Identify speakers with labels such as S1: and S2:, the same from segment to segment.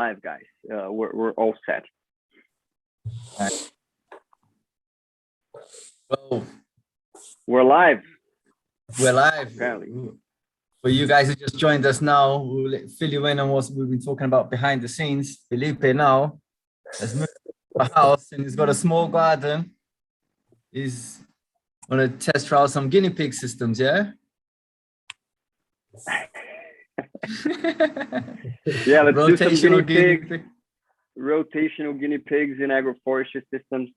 S1: live, guys. We're all set.
S2: Well,
S1: we're live.
S2: We're live.
S1: Apparently.
S2: For you guys who just joined us now, we'll fill you in on what we've been talking about behind the scenes. Felipe now has moved to a house and he's got a small garden. He's going to test trial some guinea pig systems, yeah?
S1: Yeah, let's do some
S2: Rotational guinea pig.
S1: Rotational guinea pigs in agroforestry systems.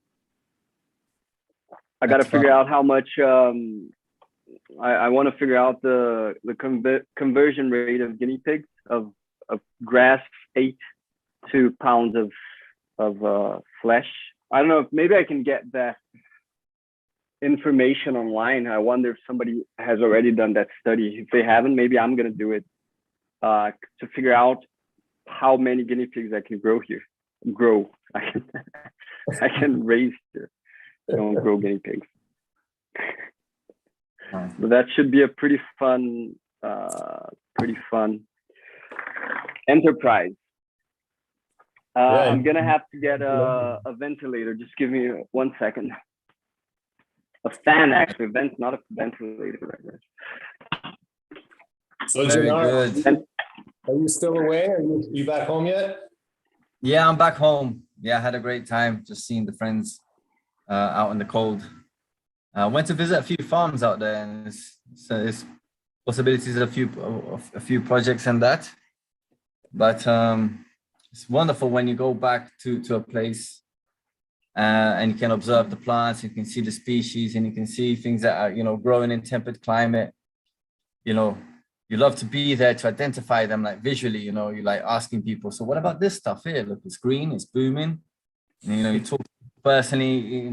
S1: I got to figure out how much. I want to figure out the conversion rate of guinea pigs of grass 8 to pounds of flesh. I don't know if maybe I can get that information online. I wonder if somebody has already done that study. If they haven't, maybe I'm gonna do it to figure out how many guinea pigs I can grow here. I can raise here. I don't grow guinea pigs. But that should be a pretty fun enterprise. I'm gonna have to get a ventilator. Just give me 1 second. A fan, actually. Not a ventilator right there.
S3: So,
S2: Very
S3: Jannar,
S2: good.
S3: are you still away? Are you back home yet?
S2: Yeah, I'm back home. Yeah, I had a great time just seeing the friends out in the cold. Went to visit a few farms out there, and there's possibilities of a few projects and that. But it's wonderful when you go back to a place and you can observe the plants, you can see the species, and you can see things that are growing in temperate climate. You love to be there to identify them, like visually. You're like asking people, so what about this stuff here? Look, it's green, it's booming. And, you talk personally,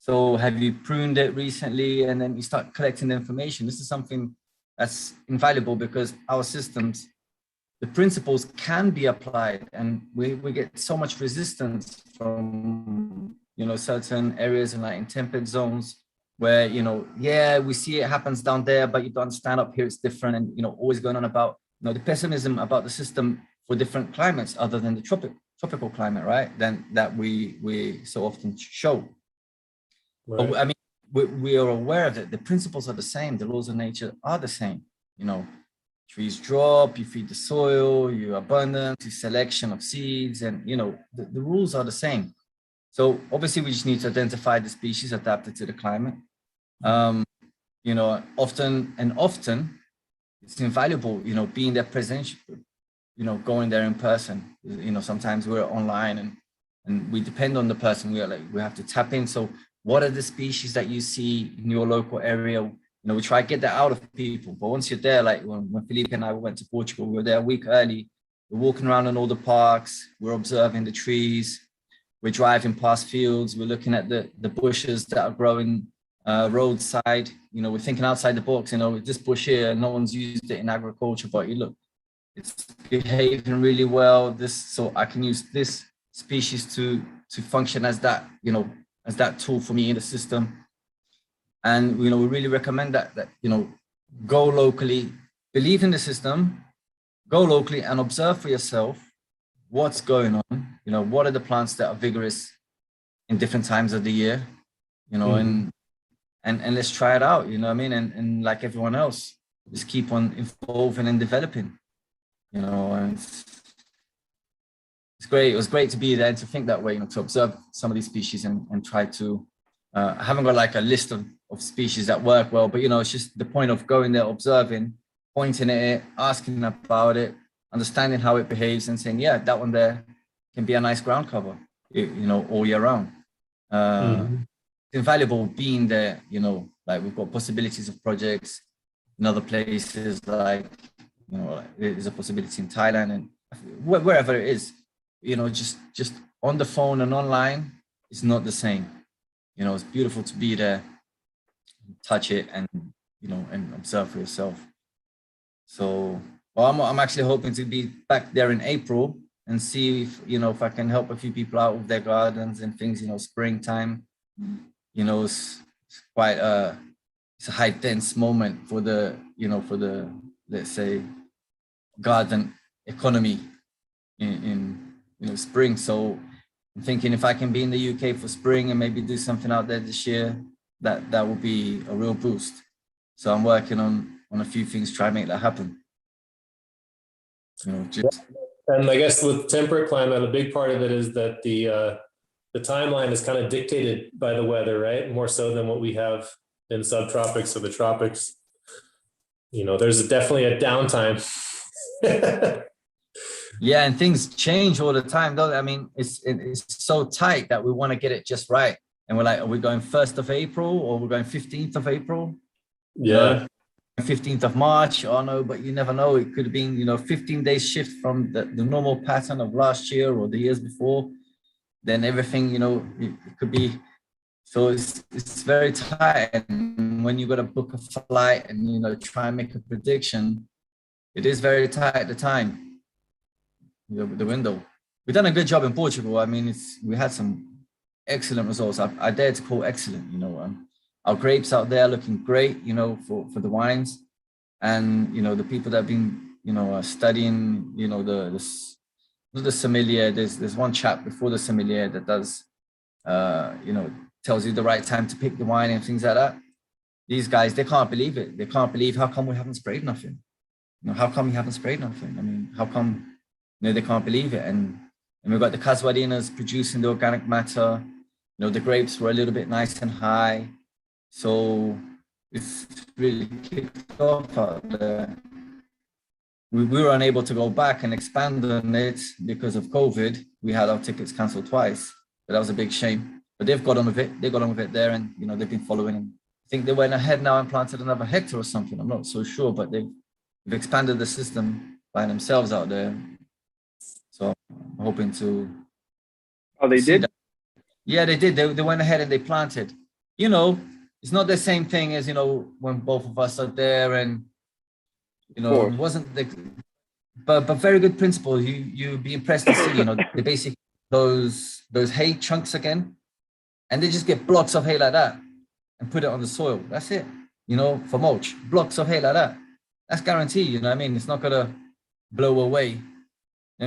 S2: so have you pruned it recently? And then you start collecting the information. This is something that's invaluable because our systems, the principles can be applied, and we get so much resistance from, certain areas in like in temperate zones where, yeah, we see it happens down there, but you don't understand up here, it's different. And, always going on about, the pessimism about the system for different climates other than the tropical climate, right? Then that we so often show. Right. But I mean, we are aware of it. The principles are the same. The laws of nature are the same. Trees drop, you feed the soil, your abundance, your selection of seeds, and the rules are the same. So obviously we just need to identify the species adapted to the climate. Often it's invaluable, being there present, going there in person. Sometimes we're online and we depend on the person. We have to tap in. So what are the species that you see in your local area? We try to get that out of people. But once you're there, like when Felipe and I went to Portugal, we were there a week early. We're walking around in all the parks. We're observing the trees. We're driving past fields. We're looking at the bushes that are growing roadside. We're thinking outside the box. This bush here, no one's used it in agriculture, but you look, it's behaving really well. So I can use this species to function as that, as that tool for me in the system. And, we really recommend that go locally, believe in the system, go locally and observe for yourself what's going on. What are the plants that are vigorous in different times of the year, and let's try it out, and like everyone else, just keep on evolving and developing, and it's great. It was great to be there and to think that way, to observe some of these species and try to, I haven't got like a list of species that work well, but it's just the point of going there, observing, pointing at it, asking about it, understanding how it behaves, and saying, yeah, that one there can be a nice ground cover, all year round. It's invaluable being there, like we've got possibilities of projects in other places, like, there's a possibility in Thailand and wherever it is, just on the phone and online, it's not the same. It's beautiful to be there, touch it, and and observe for yourself. So, well, I'm actually hoping to be back there in April and see if if I can help a few people out with their gardens and things. Springtime, it's quite it's a high tense moment for the let's say garden economy. in spring. So I'm thinking if I can be in the UK for spring and maybe do something out there this year, that will be a real boost. So I'm working on a few things, try to make that happen. Just
S3: And I guess with temperate climate, a big part of it is that the timeline is kind of dictated by the weather, right? More so than what we have in subtropics or the tropics. There's definitely a downtime.
S2: yeah, and things change all the time, though. I mean, it's so tight that we want to get it just right. And we're like, are we going 1st of April or we're going 15th of April?
S3: Yeah.
S2: 15th of March. Oh no, but you never know. It could have been, 15 days shift from the normal pattern of last year or the years before. Then everything, it could be. So it's very tight. And when you got to book a flight and, try and make a prediction, it is very tight at the time, the window. We've done a good job in Portugal. I mean, we had some excellent results. I dare to call excellent, our grapes out there looking great, for the wines. And, the people that have been, studying, the sommelier, there's one chap before the sommelier that does, tells you the right time to pick the wine and things like that. These guys, they can't believe it. They can't believe how come we haven't sprayed nothing. How come we haven't sprayed nothing? I mean, how come, they can't believe it. And we've got the casuarinas producing the organic matter. The grapes were a little bit nice and high. So it's really kicked off out there. We were unable to go back and expand on it because of COVID. We had our tickets cancelled twice, but that was a big shame. But they've got on with it. They got on with it there, and they've been following. I think they went ahead now and planted another hectare or something. I'm not so sure, but they've expanded the system by themselves out there. So I'm hoping to.
S1: Oh, they did?
S2: That. Yeah, they did. They went ahead and they planted. It's not the same thing as when both of us are there, and it wasn't the. But very good principle. You'd be impressed to see. They basically those hay chunks again, and they just get blocks of hay like that and put it on the soil. That's it. For mulch, blocks of hay like that. That's guaranteed. You know what I mean? It's not gonna blow away.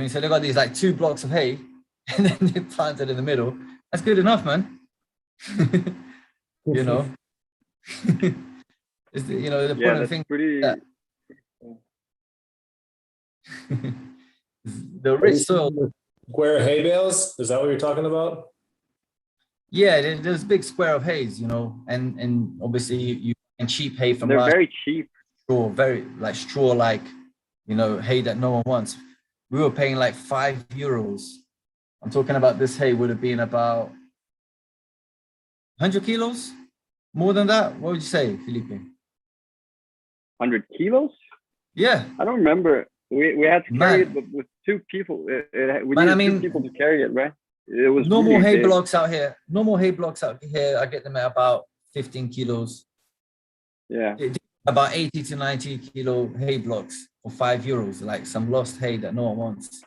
S2: So they got these like 2 blocks of hay, and then they planted in the middle. That's good enough, man. It's the, the important thing.
S1: Pretty.
S2: That the rich soil.
S3: Square hay bales? Is that what you're talking about?
S2: Yeah, there's a big square of hays, and obviously you can cheap hay from.
S1: They're very cheap.
S2: Straw, very like straw, hay that no one wants. We were paying like €5. I'm talking about this hay would have been about 100 kilos, more than that. What would you say, Felipe?
S1: 100 kilos?
S2: Yeah.
S1: I don't remember. We had to carry it with 2 people. We needed 2 people to carry it, right? It was
S2: normal
S1: really
S2: hay
S1: big.
S2: blocks out here. Normal hay blocks out here, I get them at about 15 kilos.
S1: Yeah.
S2: About 80 to 90 kilo hay blocks for €5, like some lost hay that no one wants.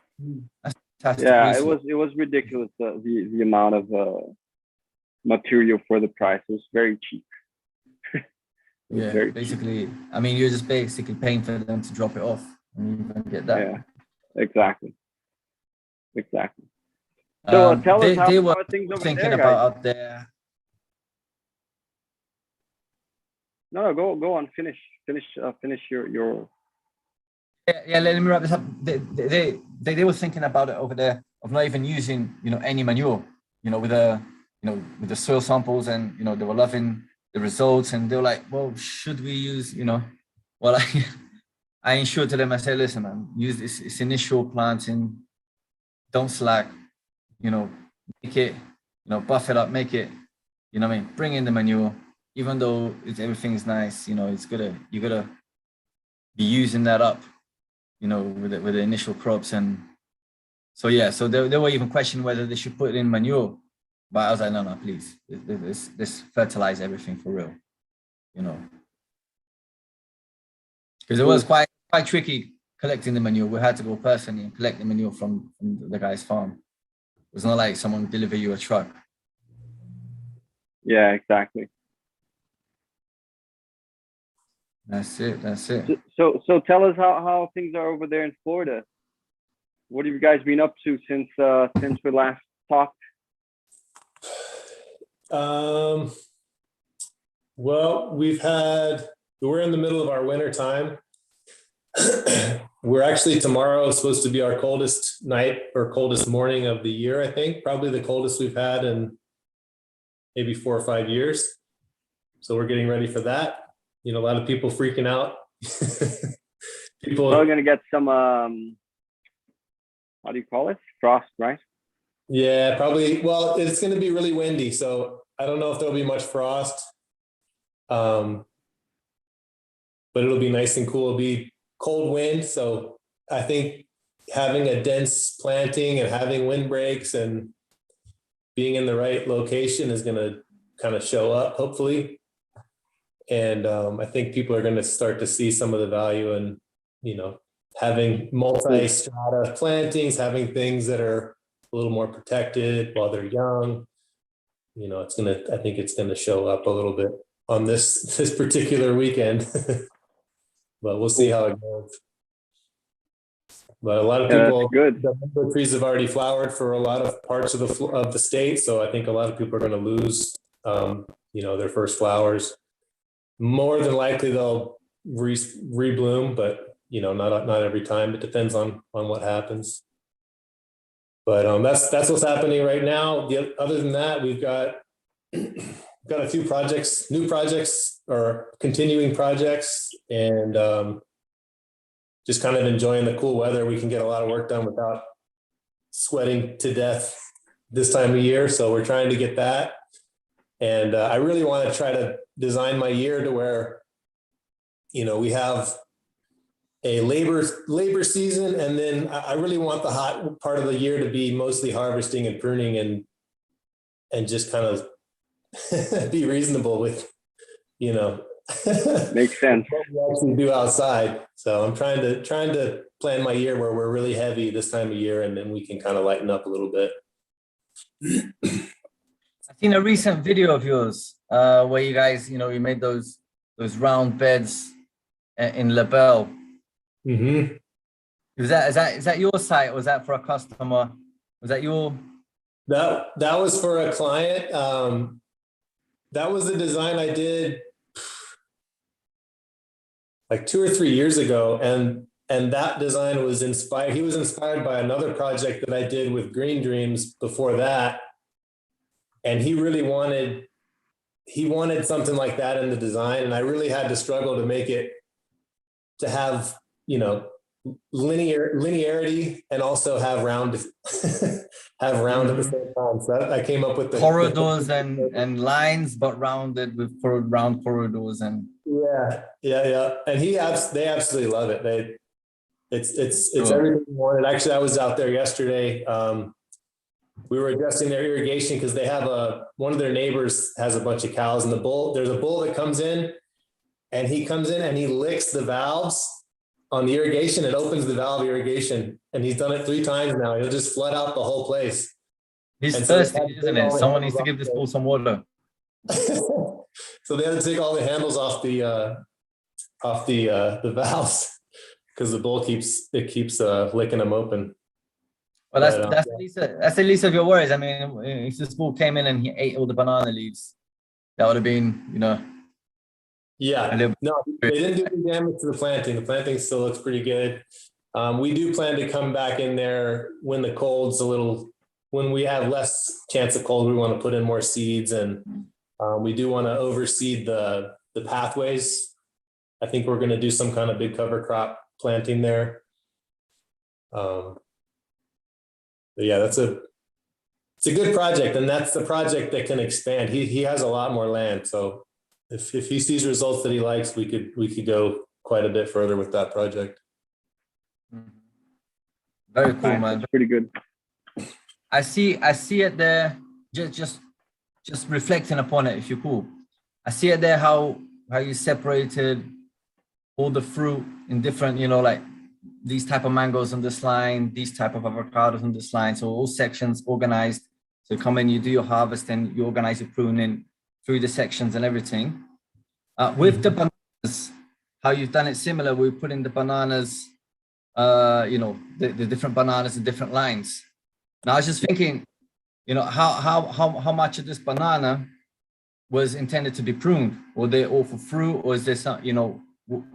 S2: That's fantastic.
S1: Yeah, it was ridiculous, the amount of material for the price. It was very cheap.
S2: Yeah, basically, cheap. I mean, you're just basically paying for them to drop it off, and you can get that.
S1: Yeah, exactly. So tell us how
S2: were
S1: things over
S2: thinking
S1: there,
S2: about
S1: guys.
S2: out there.
S1: No, go on. Finish your.
S2: Yeah. Let me wrap this up. They were thinking about it over there of not even using any manure. With the soil samples, and they were loving the results, and they were like, well, should we use Well, I ensured to them. I said, listen, man, use this initial planting. Don't slack. Make it. Buff it up. Make it. What I mean? Bring in the manure. Even though everything is nice, you gotta be using that up, with the initial crops. And so they were even questioning whether they should put in manure, but I was like, no, please, this fertilize everything for real, because it was quite tricky collecting the manure. We had to go personally and collect the manure from the guy's farm. It was not like someone deliver you a truck.
S1: Yeah, exactly.
S2: That's it.
S1: So tell us how things are over there in Florida. what have you guys been up to since we last talked?
S3: Well, we're in the middle of our winter time. We're actually, tomorrow is supposed to be our coldest night or coldest morning of the year, I think. Probably the coldest we've had in maybe 4 or 5 years. So we're getting ready for that. You know, a lot of people freaking out. People
S1: We're gonna get some how do you call it? Frost, right?
S3: Yeah, probably. Well, it's going to be really windy, so I don't know if there'll be much frost. But it'll be nice and cool. It'll be cold wind, so I think having a dense planting and having wind breaks and being in the right location is going to kind of show up, hopefully. And I think people are going to start to see some of the value in, you know, having multi-strata plantings, having things that are a little more protected while they're young. You know, I think it's gonna show up a little bit on this particular weekend. But we'll see how it goes. But a lot of people,
S1: good.
S3: the mango trees have already flowered for a lot of parts of the state, so I think a lot of people are going to lose, you know, their first flowers. More than likely, they'll rebloom, but you know, not every time. It depends on what happens. But that's what's happening right now. Other than that, we've got a few projects, new projects or continuing projects, and just kind of enjoying the cool weather. We can get a lot of work done without sweating to death this time of year. So we're trying to get that. And I really want to try to design my year to where, you know, we have a labor season, and then I really want the hot part of the year to be mostly harvesting and pruning and just kind of be reasonable with, you know,
S1: makes sense.
S3: what we actually do outside. So I'm trying to plan my year where we're really heavy this time of year, and then we can kind of lighten up a little bit.
S2: I've seen a recent video of yours where you guys, you know, you made those round beds in Labelle.
S3: Mm-hmm.
S2: Is that your site, or was that for a customer? Was that your?
S3: That was for a client. That was the design I did like 2 or 3 years ago, and that design was inspired. He was inspired by another project that I did with Green Dreams before that, and he wanted something like that in the design, and I really had to struggle to make it to have, you know, linearity and also have round at the same time. So I came up with the
S2: corridors and lines, but rounded with round corridors and
S3: yeah. And they absolutely love it. It's
S2: Sure.
S3: everything we wanted. Actually, I was out there yesterday. We were adjusting their irrigation because they have one of their neighbors has a bunch of cows, and there's a bull that comes in, and he comes in and he licks the valves on the irrigation and opens the valve irrigation. And he's done it 3 times now. He'll just flood out the whole place.
S2: he's
S3: And
S2: thirsty,
S3: so
S2: isn't it? Someone needs to give this bull some water.
S3: So they had to take all the handles off the valves because the bull keeps licking them open.
S2: Well, that's the least of your worries. I mean, if this bull came in and he ate all the banana leaves, that would have been, you know.
S3: Yeah, no, they didn't do any damage to the planting. The planting still looks pretty good. We do plan to come back in there when the cold's when we have less chance of cold. We want to put in more seeds, and we do want to overseed the pathways. I think we're going to do some kind of big cover crop planting there. But yeah, it's a good project, and that's the project that can expand. He has a lot more land, so if he sees results that he likes, we could go quite a bit further with that project.
S2: Very cool, man.
S1: That's pretty good.
S2: I see it there. Just reflecting upon it, if you're cool. I see it there how you separated all the fruit in different, you know, like these type of mangoes on this line, these type of avocados on this line. So all sections organized. So you come in, you do your harvest, and you organize your pruning through the sections and everything. With the bananas, how you've done it similar, we're putting the bananas the different bananas and different lines. Now I was just thinking, how much of this banana was intended to be pruned, or they all for fruit, or is there some,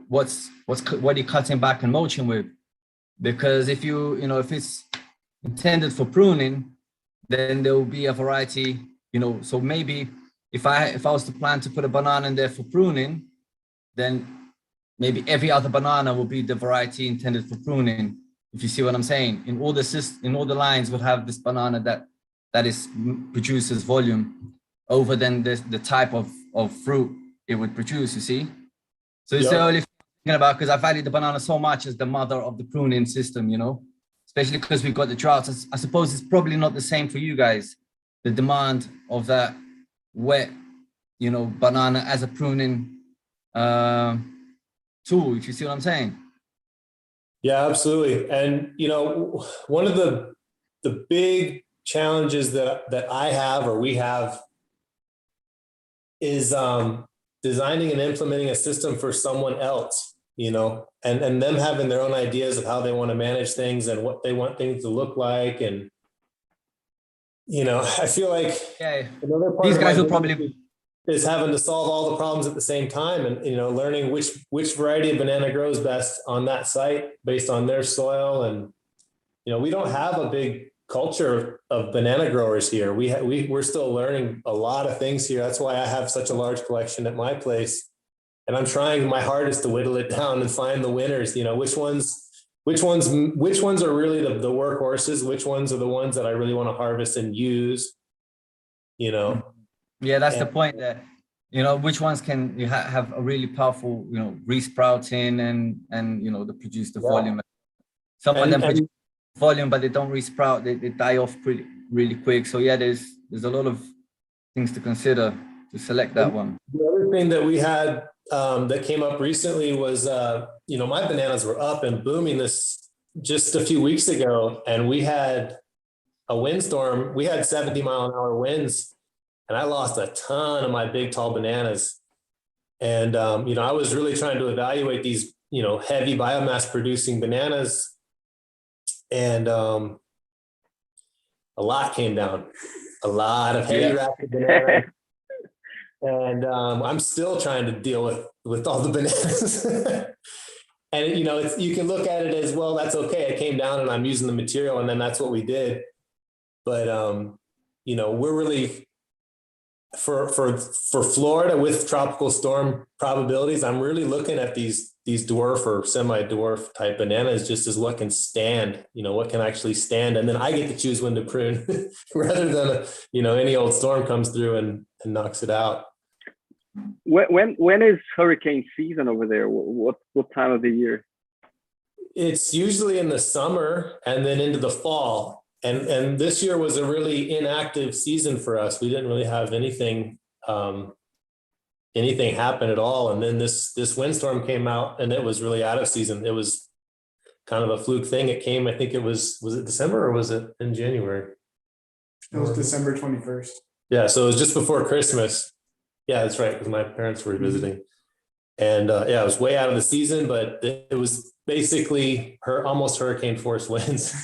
S2: what are you cutting back and mulching with? Because if if it's intended for pruning, then there will be a variety, so maybe if I was to plan to put a banana in there for pruning, then maybe every other banana will be the variety intended for pruning, if you see what I'm saying. In all the lines would have this banana that is produces volume over then the type of fruit it would produce, you see. So it's the only thing I'm thinking about, because I value the banana so much as the mother of the pruning system, especially because we've got the droughts. I suppose it's probably not the same for you guys, the demand of that wet, banana as a pruning tool, if you see what I'm saying.
S3: Yeah, absolutely. And, one of the big challenges that I have, or we have, is designing and implementing a system for someone else, and them having their own ideas of how they want to manage things and what they want things to look like. And, I feel like another part
S2: these
S3: of
S2: guys will probably
S3: is having to solve all the problems at the same time, and, learning which variety of banana grows best on that site based on their soil. And, we don't have a big culture of banana growers here. We're still learning a lot of things here. That's why I have such a large collection at my place, and I'm trying my hardest to whittle it down and find the winners. Which ones are really the workhorses, which ones are the ones that I really want to harvest and use.
S2: Yeah, that's the point, that which ones can you have a really powerful Reece sprouting and they produce the volume. Some of them produce volume, but they don't re-sprout. They die off really quick. So yeah, there's a lot of things to consider to select that one.
S3: The other thing that we had that came up recently was my bananas were up and booming this just a few weeks ago, and we had a windstorm. We had 70-mile-an-hour winds, and I lost a ton of my big tall bananas. And I was really trying to evaluate these heavy biomass producing bananas. And a lot came down, a lot of heavy rapid bananas. And I'm still trying to deal with all the bananas. And, you can look at it as, well, that's okay. It came down and I'm using the material, and then that's what we did. But, we're really, for Florida with tropical storm probabilities, I'm really looking at these dwarf or semi-dwarf type bananas just as what can stand, what can actually stand. And then I get to choose when to prune rather than, any old storm comes through and knocks it out.
S1: When is hurricane season over there? What time of the year?
S3: It's usually in the summer and then into the fall. And this year was a really inactive season for us. We didn't really have anything happen at all. And then this windstorm came out, and it was really out of season. It was kind of a fluke thing. It came, I think was it December or was it in January?
S4: It was December 21st.
S3: Yeah. So it was just before Christmas. Yeah, that's right. Because my parents were visiting. And it was way out of the season, but it was basically almost hurricane force winds.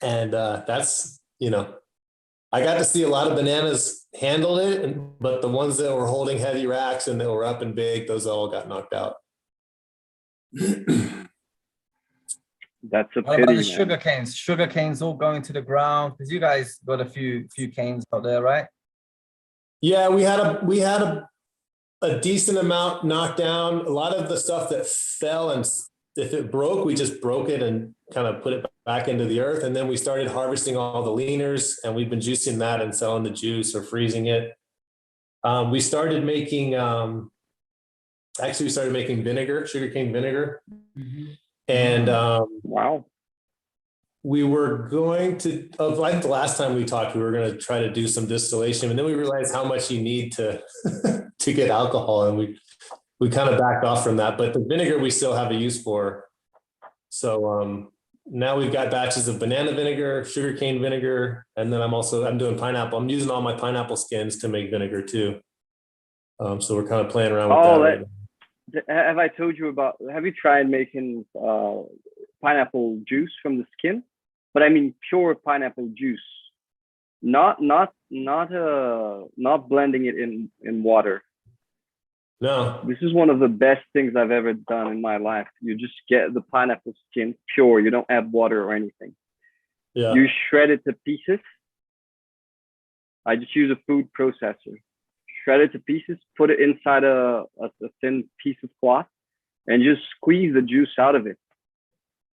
S3: And that's, I got to see a lot of bananas handle it, but the ones that were holding heavy racks and that were up and big, those all got knocked out.
S1: That's a pity.
S2: What about the sugar canes? Sugar canes all going to the ground, because you guys got a few canes out there, right?
S3: Yeah, we had a decent amount knocked down. A lot of the stuff that fell, and if it broke, we just broke it and kind of put it back into the earth. And then we started harvesting all the leaners, and we've been juicing that and selling the juice or freezing it. We started making vinegar, sugarcane vinegar. Mm-hmm. And
S1: wow.
S3: We were going to, like the last time we talked, we were going to try to do some distillation, and then we realized how much you need to to get alcohol, and we kind of backed off from that. But the vinegar we still have a use for. So now we've got batches of banana vinegar, sugarcane vinegar, and then I'm doing pineapple. I'm using all my pineapple skins to make vinegar too. So we're kind of playing around with that. Right now.
S1: have I told you about? Have you tried making pineapple juice from the skin? But I mean pure pineapple juice, not blending it in water.
S3: No.
S1: This is one of the best things I've ever done in my life. You just get the pineapple skin pure. You don't add water or anything.
S3: Yeah.
S1: You shred it to pieces. I just use a food processor. Shred it to pieces, put it inside a thin piece of cloth, and just squeeze the juice out of it.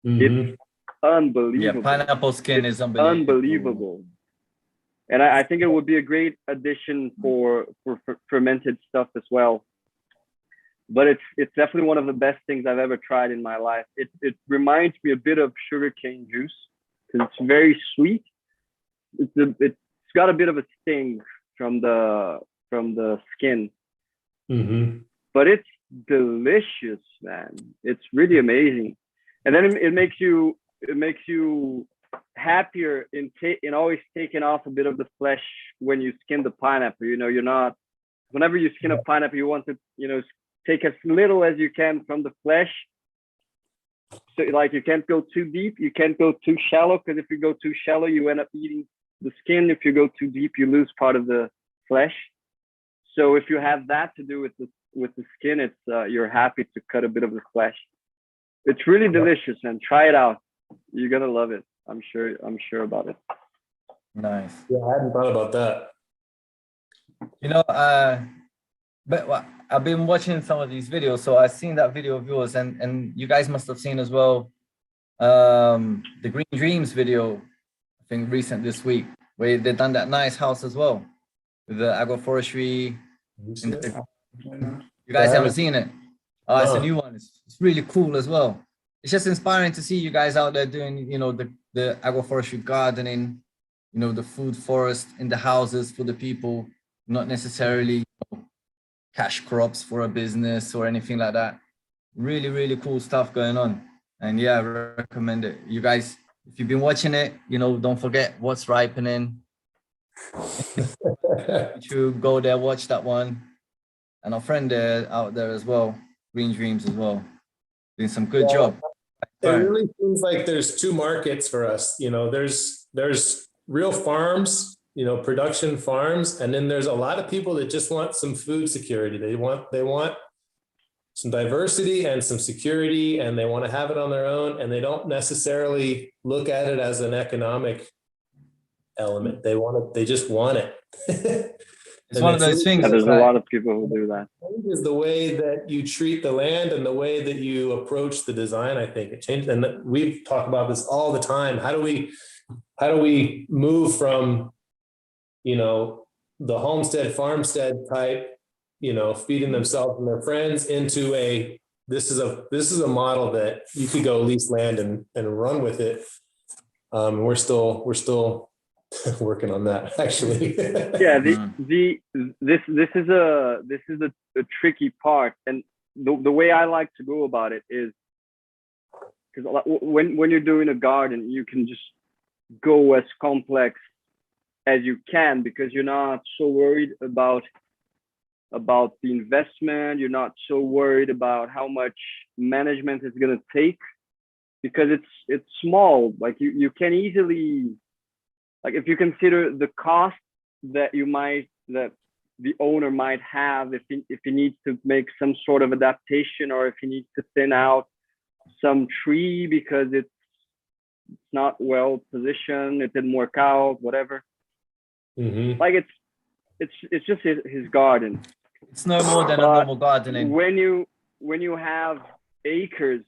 S3: Mhm.
S1: It's unbelievable.
S2: Yeah, pineapple skin is
S1: Unbelievable. And I think it would be a great addition for fermented stuff as well. But it's definitely one of the best things I've ever tried in my life. It reminds me a bit of sugarcane juice because it's very sweet. It's got a bit of a sting from the skin, but it's delicious, man. It's really amazing. And then it makes you happier in always taking off a bit of the flesh when you skin the pineapple. You know, you're not, whenever you skin a pineapple, you want to, take as little as you can from the flesh. So like you can't go too deep, you can't go too shallow, because if you go too shallow, you end up eating the skin. If you go too deep, you lose part of the flesh. So if you have that to do with the skin, it's you're happy to cut a bit of the flesh. It's really delicious, man. Try it out. You're gonna love it. I'm sure about it.
S2: Nice.
S3: Yeah, I hadn't thought about that.
S2: But I've been watching some of these videos, so I've seen that video of yours, and you guys must have seen as well the Green Dreams video, I think recent this week, where they done that nice house as well with the agroforestry. You guys haven't seen it? Oh, it's a new one. It's really cool as well. It's just inspiring to see you guys out there doing, the agroforestry gardening, the food forest in the houses for the people, not necessarily cash crops for a business or anything like that. Really, really cool stuff going on. And yeah, I recommend it. You guys, if you've been watching it, don't forget what's ripening. To go there, watch that one. And our friend there out there as well, Green Dreams as well, doing some good job.
S3: It really seems like there's two markets for us. There's real farms, production farms, and then there's a lot of people that just want some food security. They want some diversity and some security, and they want to have it on their own, and they don't necessarily look at it as an economic element. They just want it.
S2: It's one of those things.
S1: There's a lot of people who do that.
S3: Is the way that you treat the land and the way that you approach the design. I think it changed, and we've talked about this all the time. How do we move from, the homestead farmstead type, feeding themselves and their friends into this is a model that you could go lease land and run with it. We're still working on that, actually.
S1: Yeah, this is a tricky part, and the way I like to go about it is, because when you're doing a garden, you can just go as complex as you can, because you're not so worried about the investment. You're not so worried about how much management is going to take, because it's small. Like you can easily, like if you consider the cost that the owner might have if he needs to make some sort of adaptation, or if he needs to thin out some tree because it's not well positioned, it didn't work out, whatever. Like it's just his garden.
S2: It's no more than a normal gardening.
S1: When you have acres,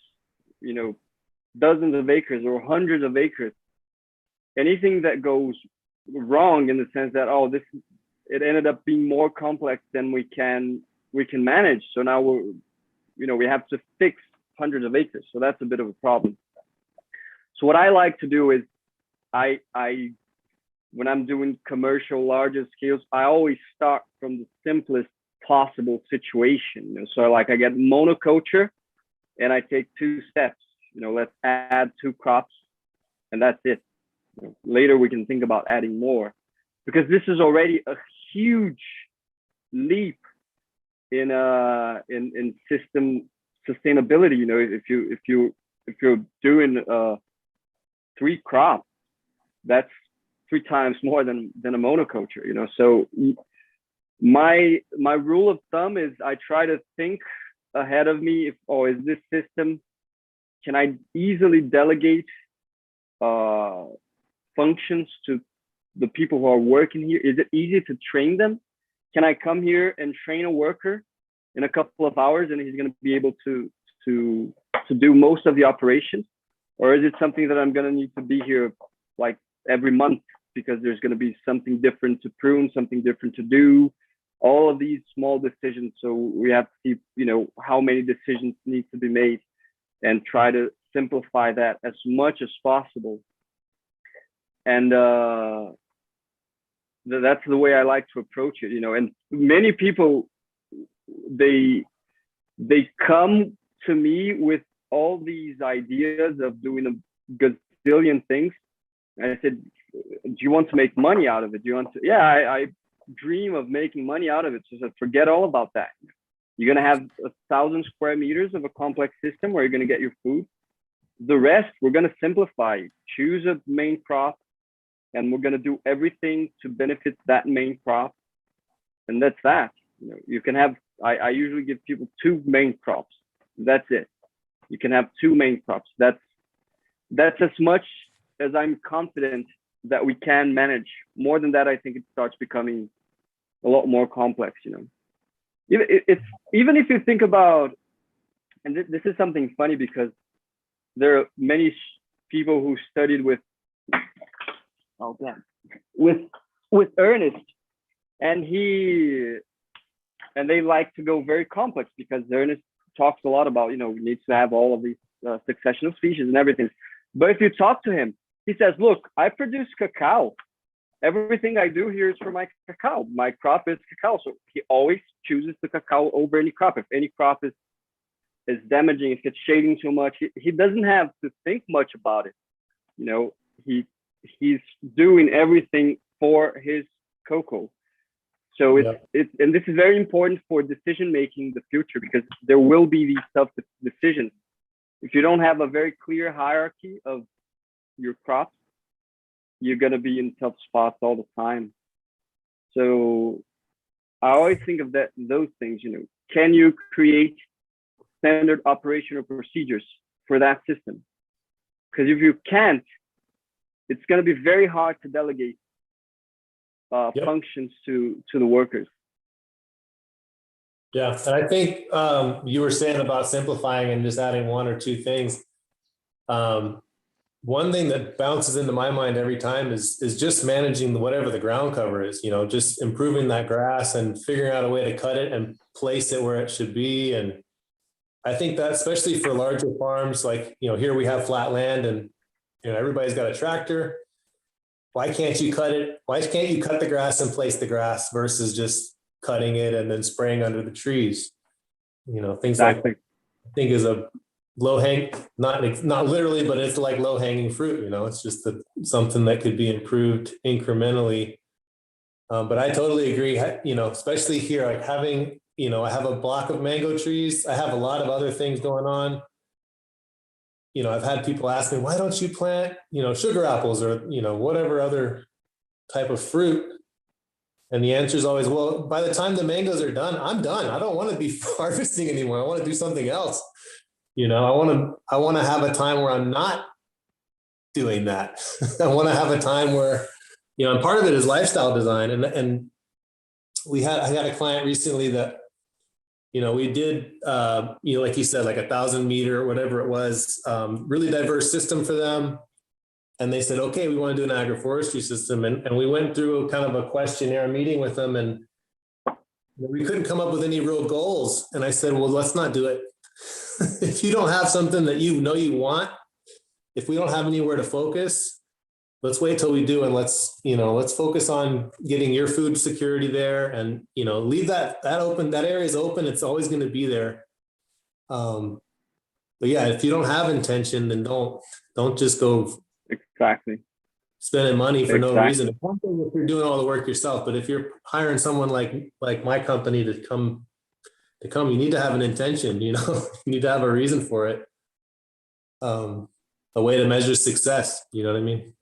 S1: dozens of acres or hundreds of acres, anything that goes wrong in the sense that it ended up being more complex than we can manage. So now we have to fix hundreds of acres. So that's a bit of a problem. So what I like to do is I when I'm doing commercial larger scales, I always start from the simplest possible situation. So like I get monoculture and I take 2 steps, let's add 2 crops and that's it. Later we can think about adding more, because this is already a huge leap in system sustainability. You know, if you're doing 3 crops, that's 3 times more than a monoculture. You know, so my rule of thumb is I try to think ahead of me. If is this system, can I easily delegate functions to the people who are working here? Is it easy to train them? Can I come here and train a worker in a couple of hours and he's going to be able to do most of the operations? Or is it something that I'm going to need to be here like every month because there's going to be something different to prune, something different to do, all of these small decisions. So we have to see, you know, how many decisions need to be made and try to simplify that as much as possible. And that's the way I like to approach it, you know. And many people, they come to me with all these ideas of doing a gazillion things. And I said, do you want to make money out of it? Do you want to? Yeah, I dream of making money out of it. So I said, forget all about that. You're going to have 1,000 square meters of a complex system where you're going to get your food. The rest, we're going to simplify. Choose a main crop, and we're going to do everything to benefit that main crop. And that's that. You know, you can have, I usually give people 2 main crops. That's it. You can have 2 main crops. That's as much as I'm confident that we can manage. More than that, I think it starts becoming a lot more complex, you know. Even if you think about, and this is something funny because there are many people who studied with Ernest, and they like to go very complex because Ernest talks a lot about, you know, we need to have all of these succession of species and everything. But if you talk to him, he says, look, I produce cacao. Everything I do here is for my cacao. My crop is cacao. So he always chooses the cacao over any crop. If any crop is damaging, if it's shading too much, he doesn't have to think much about it. You know, he's doing everything for his cocoa. So and this is very important for decision making in the future, because there will be these tough decisions. If you don't have a very clear hierarchy of your crops, you're going to be in tough spots all the time. So I always think of those things, you know. Can you create standard operational procedures for that system? Because if you can't, it's going to be very hard to delegate functions to the workers.
S3: Yeah, and I think you were saying about simplifying and just adding 1 or 2 things. One thing that bounces into my mind every time is just managing whatever the ground cover is, you know, just improving that grass and figuring out a way to cut it and place it where it should be. And I think that especially for larger farms, like, you know, here we have flat land and, you know, everybody's got a tractor. Why can't you cut it? Why can't you cut the grass and place the grass versus just cutting it and then spraying under the trees? You know, things like that, I think is a low hang, not literally, but it's like low hanging fruit. You know, it's just something that could be improved incrementally. But I totally agree. You know, especially here, like having, you know, I have a block of mango trees. I have a lot of other things going on. You know, I've had people ask me, why don't you plant, you know, sugar apples or, you know, whatever other type of fruit? And the answer is always, well, by the time the mangoes are done, I'm done. I don't want to be harvesting anymore. I want to do something else. You know, I want to have a time where I'm not doing that. I want to have a time where, you know, and part of it is lifestyle design. And I had a client recently that, you know, we did, you know, like you said, like 1,000 meter or whatever it was, really diverse system for them. And they said, okay, we want to do an agroforestry system. And we went through kind of a questionnaire meeting with them, and we couldn't come up with any real goals. And I said, well, let's not do it. If you don't have something that you know you want, if we don't have anywhere to focus, let's wait till we do, and let's focus on getting your food security there, and, you know, leave that open. That area is open. It's always going to be there. But yeah, if you don't have intention, then don't just go spending money for no reason. It's one thing if you're doing all the work yourself, but if you're hiring someone like my company to come to come. You need to have an intention, you know, you need to have a reason for it. A way to measure success, you know what I mean?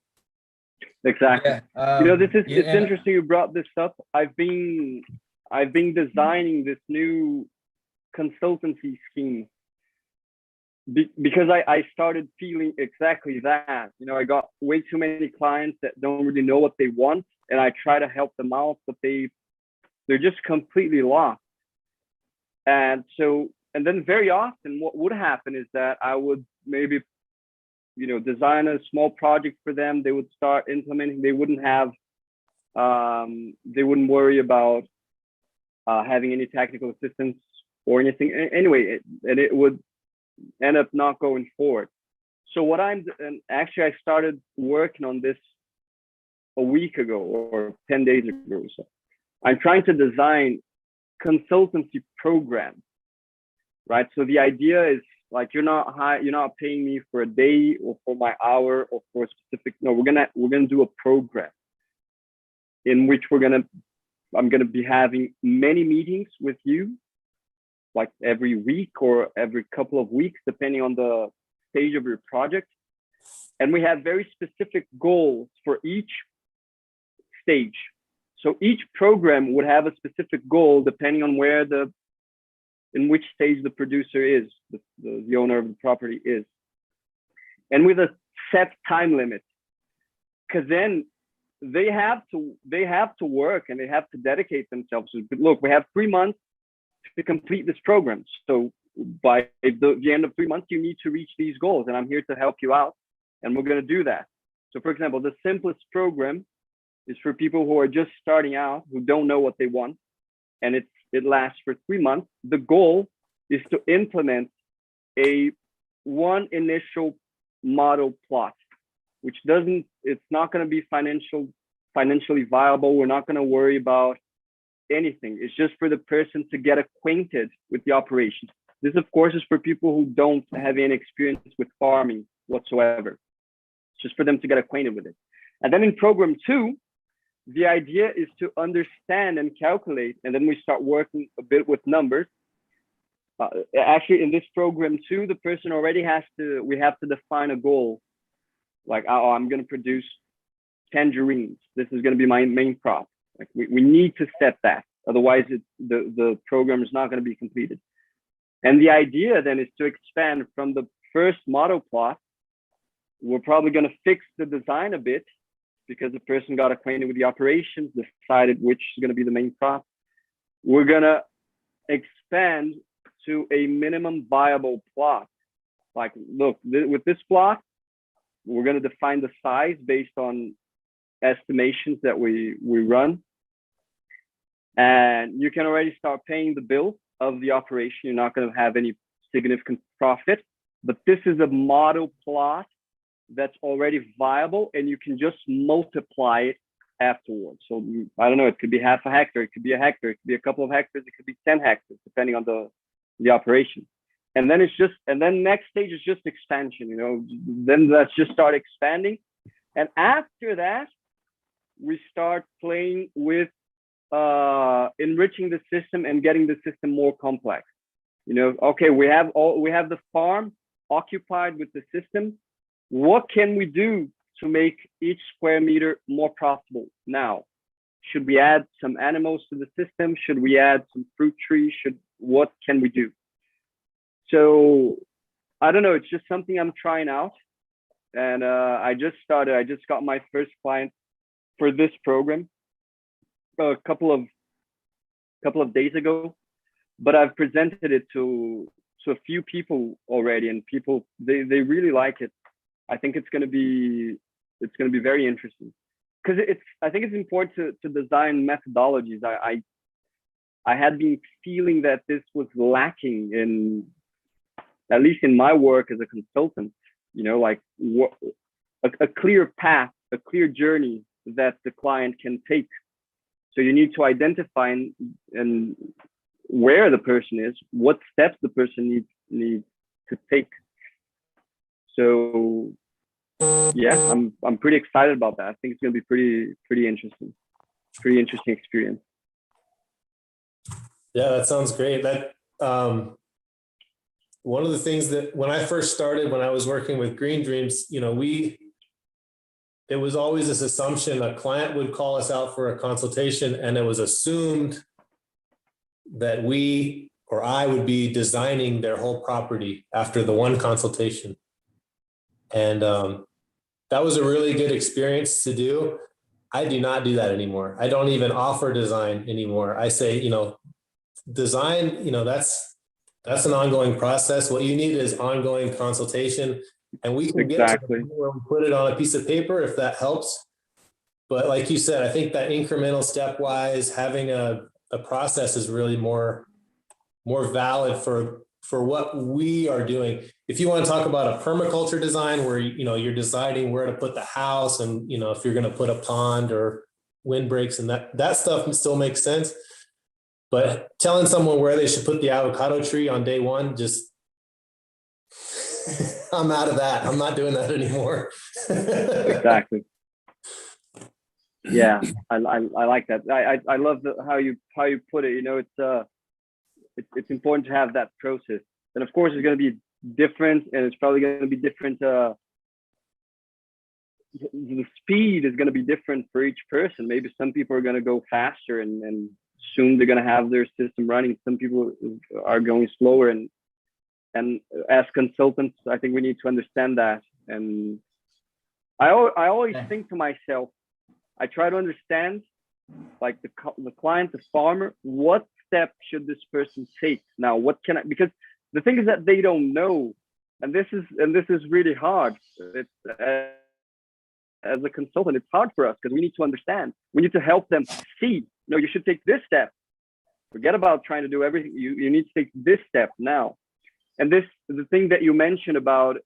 S1: Exactly.
S2: Yeah.
S1: You know, this is,
S2: yeah,
S1: it's interesting you brought this up. I've been designing this new consultancy scheme because I started feeling exactly that. You know, I got way too many clients that don't really know what they want, and I try to help them out, but they're just completely lost. And so, and then very often what would happen is that I would maybe, you know, design a small project for them. They would start implementing. They wouldn't worry about having any technical assistance or anything. Anyway, and it would end up not going forward. So and actually I started working on this a week ago or 10 days ago. So I'm trying to design consultancy programs, right? So the idea is like, you're not paying me for a day or for my hour or for a specific, no, we're gonna do a program in which I'm gonna be having many meetings with you, like every week or every couple of weeks, depending on the stage of your project. And we have very specific goals for each stage. So each program would have a specific goal depending on in which stage the producer is, the owner of the property is. And with a set time limit, because then they have to work and they have to dedicate themselves. But look, we have 3 months to complete this program. So by the end of 3 months, you need to reach these goals, and I'm here to help you out. And we're going to do that. So for example, the simplest program is for people who are just starting out, who don't know what they want. And it lasts for 3 months. The goal is to implement one initial model plot, which it's not going to be financially viable. We're not going to worry about anything. It's just for the person to get acquainted with the operation. This, of course, is for people who don't have any experience with farming whatsoever. It's just for them to get acquainted with it. And then in program 2, the idea is to understand and calculate, and then we start working a bit with numbers. Actually, in this program 2, the person already we have to define a goal. Like, oh, I'm going to produce tangerines. This is going to be my main crop. Like we need to set that. Otherwise, the program is not going to be completed. And the idea then is to expand from the first model plot. We're probably going to fix the design a bit because the person got acquainted with the operations, decided which is going to be the main crop. We're going to expand to a minimum viable plot. Like, look, with this plot, we're going to define the size based on estimations that we run. And you can already start paying the bill of the operation. You're not going to have any significant profit, but this is a model plot that's already viable, and you can just multiply it afterwards. So I don't know, it could be half a hectare, it could be a hectare, it could be a couple of hectares, it could be 10 hectares, depending on the operation. And then next stage is just expansion, you know, then let's just start expanding. And after that, we start playing with enriching the system and getting the system more complex. You know, okay, we have the farm occupied with the system. What can we do to make each square meter more profitable now? Should we add some animals to the system? Should we add some fruit trees? What can we do? So I don't know, it's just something I'm trying out. And I just got my first client for this program a couple of days ago, but I've presented it to a few people already, and people they really like it. I think it's going to be very interesting because I think it's important to design methodologies. I had been feeling that this was lacking in, at least in my work as a consultant, you know, like a clear path, a clear journey that the client can take. So you need to identify and where the person is, what steps the person needs to take. So yeah, I'm pretty excited about that. I think it's going to be pretty interesting experience.
S3: Yeah, that sounds great. one of the things that when I first started, when I was working with Green Dreams, it was always this assumption a client would call us out for a consultation, and it was assumed that we or I would be designing their whole property after the one consultation. And that was a really good experience to do. I do not do that anymore. I don't even offer design anymore. I say, design, that's an ongoing process. What you need is ongoing consultation. And we can get to the point where we put it on a piece of paper if that helps. But like you said, I think that incremental stepwise, having a process is really more valid for what we are doing. If you want to talk about a permaculture design where you're deciding where to put the house and if you're going to put a pond or windbreaks and that stuff still makes sense. But telling someone where they should put the avocado tree on day one, just I'm out of that. I'm not doing that anymore.
S1: Exactly. Yeah, I like that. I love how you put it. It's important to have that process, and of course it's going to be different, and it's probably going to be different. The speed is going to be different for each person. Maybe some people are going to go faster, and soon they're going to have their system running. Some people are going slower, and as consultants, I think we need to understand that. And I always think to myself, I try to understand, like the client, the farmer, what step should this person take now? What can I? Because the thing is that they don't know, and this is really hard. It's as a consultant, it's hard for us because we need to understand. We need to help them see. No, you should take this step. Forget about trying to do everything. You need to take this step now. And the thing that you mentioned about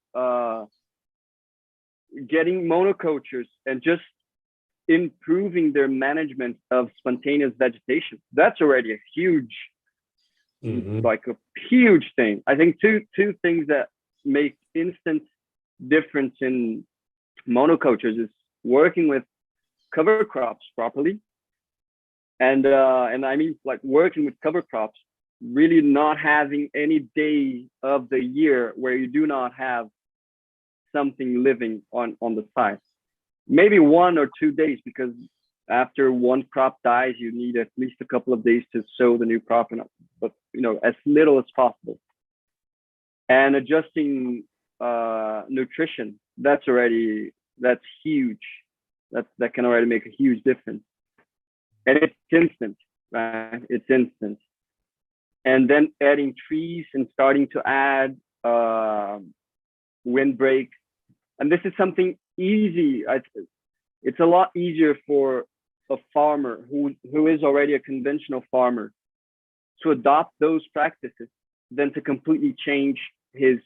S1: getting monocultures and just improving their management of spontaneous vegetation, that's already a huge, like a huge thing. I think two things that make instant difference in monocultures is working with cover crops properly. And I mean, like working with cover crops, really not having any day of the year where you do not have something living on the side. Maybe 1 or 2 days, because after one crop dies, you need at least a couple of days to sow the new crop, but as little as possible. And adjusting nutrition, that's huge. That can already make a huge difference. And it's instant, right? It's instant. And then adding trees and starting to add windbreak. And this is something easy. It's a lot easier for a farmer who is already a conventional farmer to adopt those practices than to completely change his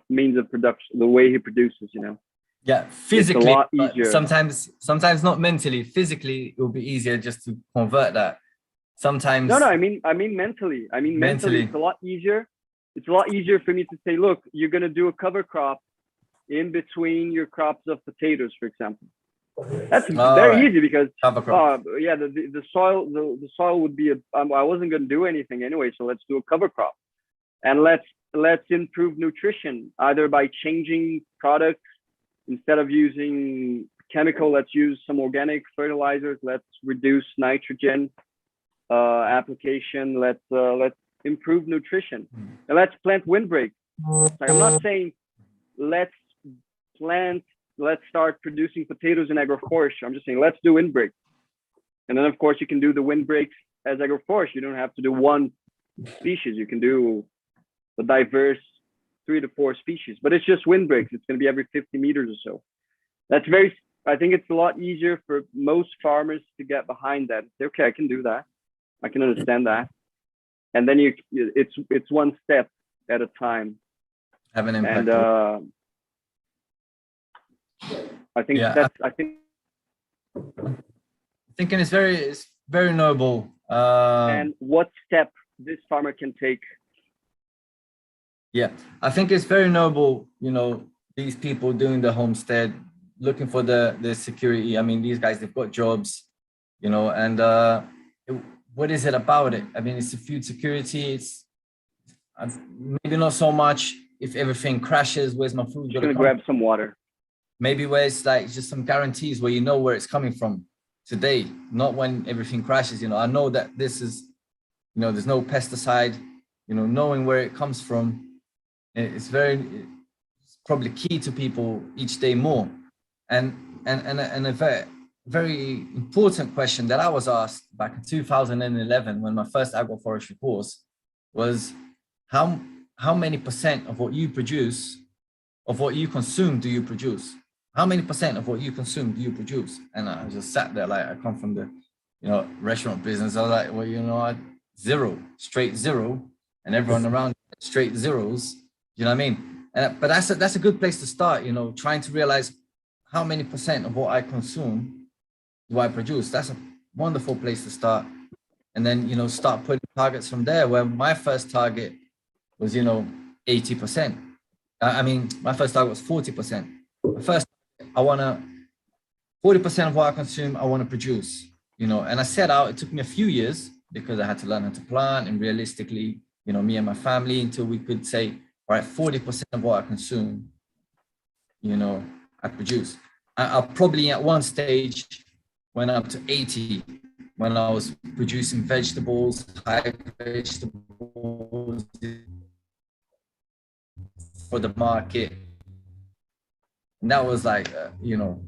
S1: means of production, the way he produces,
S2: Yeah, physically,
S1: it's a lot easier.
S2: Sometimes not mentally. Physically, it will be easier just to convert that. Sometimes.
S1: No, I mean mentally. Mentally, it's a lot easier. It's a lot easier for me to say, look, you're going to do a cover crop in between your crops of potatoes, for example. That's very easy because the soil would be I wasn't going to do anything anyway, so let's do a cover crop, and let's improve nutrition either by changing products. Instead of using chemical, let's use some organic fertilizers. Let's reduce nitrogen application. Let's improve nutrition, and let's plant windbreak. Like, I'm not saying let's start producing potatoes in agroforestry. I'm just saying let's do windbreak, and then of course you can do the windbreaks as agroforestry. You don't have to do one species. You can do a diverse 3 to 4 species, but it's just windbreaks. It's going to be every 50 meters or so. I think it's a lot easier for most farmers to get behind that. Say, okay, I can do that. I can understand that. And then it's one step at a time.
S2: Have an impact.
S1: And I think
S2: thinking it's very noble.
S1: And what step this farmer can take.
S2: Yeah, I think it's very noble, these people doing the homestead, looking for the security. I mean, these guys, they've got jobs, and what is it about it? I mean, it's the food security. It's maybe not so much if everything crashes, where's my food
S1: Just
S2: gonna
S1: gonna
S2: come?
S1: grab some water.
S2: Maybe where it's like just some guarantees where you know where it's coming from today, not when everything crashes. You know, I know that this is, you know, there's no pesticide, you know, knowing where it comes from, it's probably key to people each day more. And a very important question that I was asked back in 2011 when my first agroforestry course was how many percent of what you produce, of what you consume, do you produce? How many percent of what you consume do you produce? And I just sat there like, I come from the, you know, restaurant business. I was like, well, you know, zero, straight zero, and everyone around straight zeros. You know what I mean? But that's a good place to start. You know, trying to realize how many percent of what I consume do I produce. That's a wonderful place to start. And then, you know, start putting targets from there. Where my first target was, you know, 80%. I mean, my first target was 40%. First, I want to 40% of what I consume, I want to produce, you know, and I set out, it took me a few years because I had to learn how to plant and realistically, you know, me and my family until we could say, all right, 40% of what I consume, you know, I produce. I probably at one stage went up to 80 when I was producing vegetables, high vegetables for the market. And that was like, you know,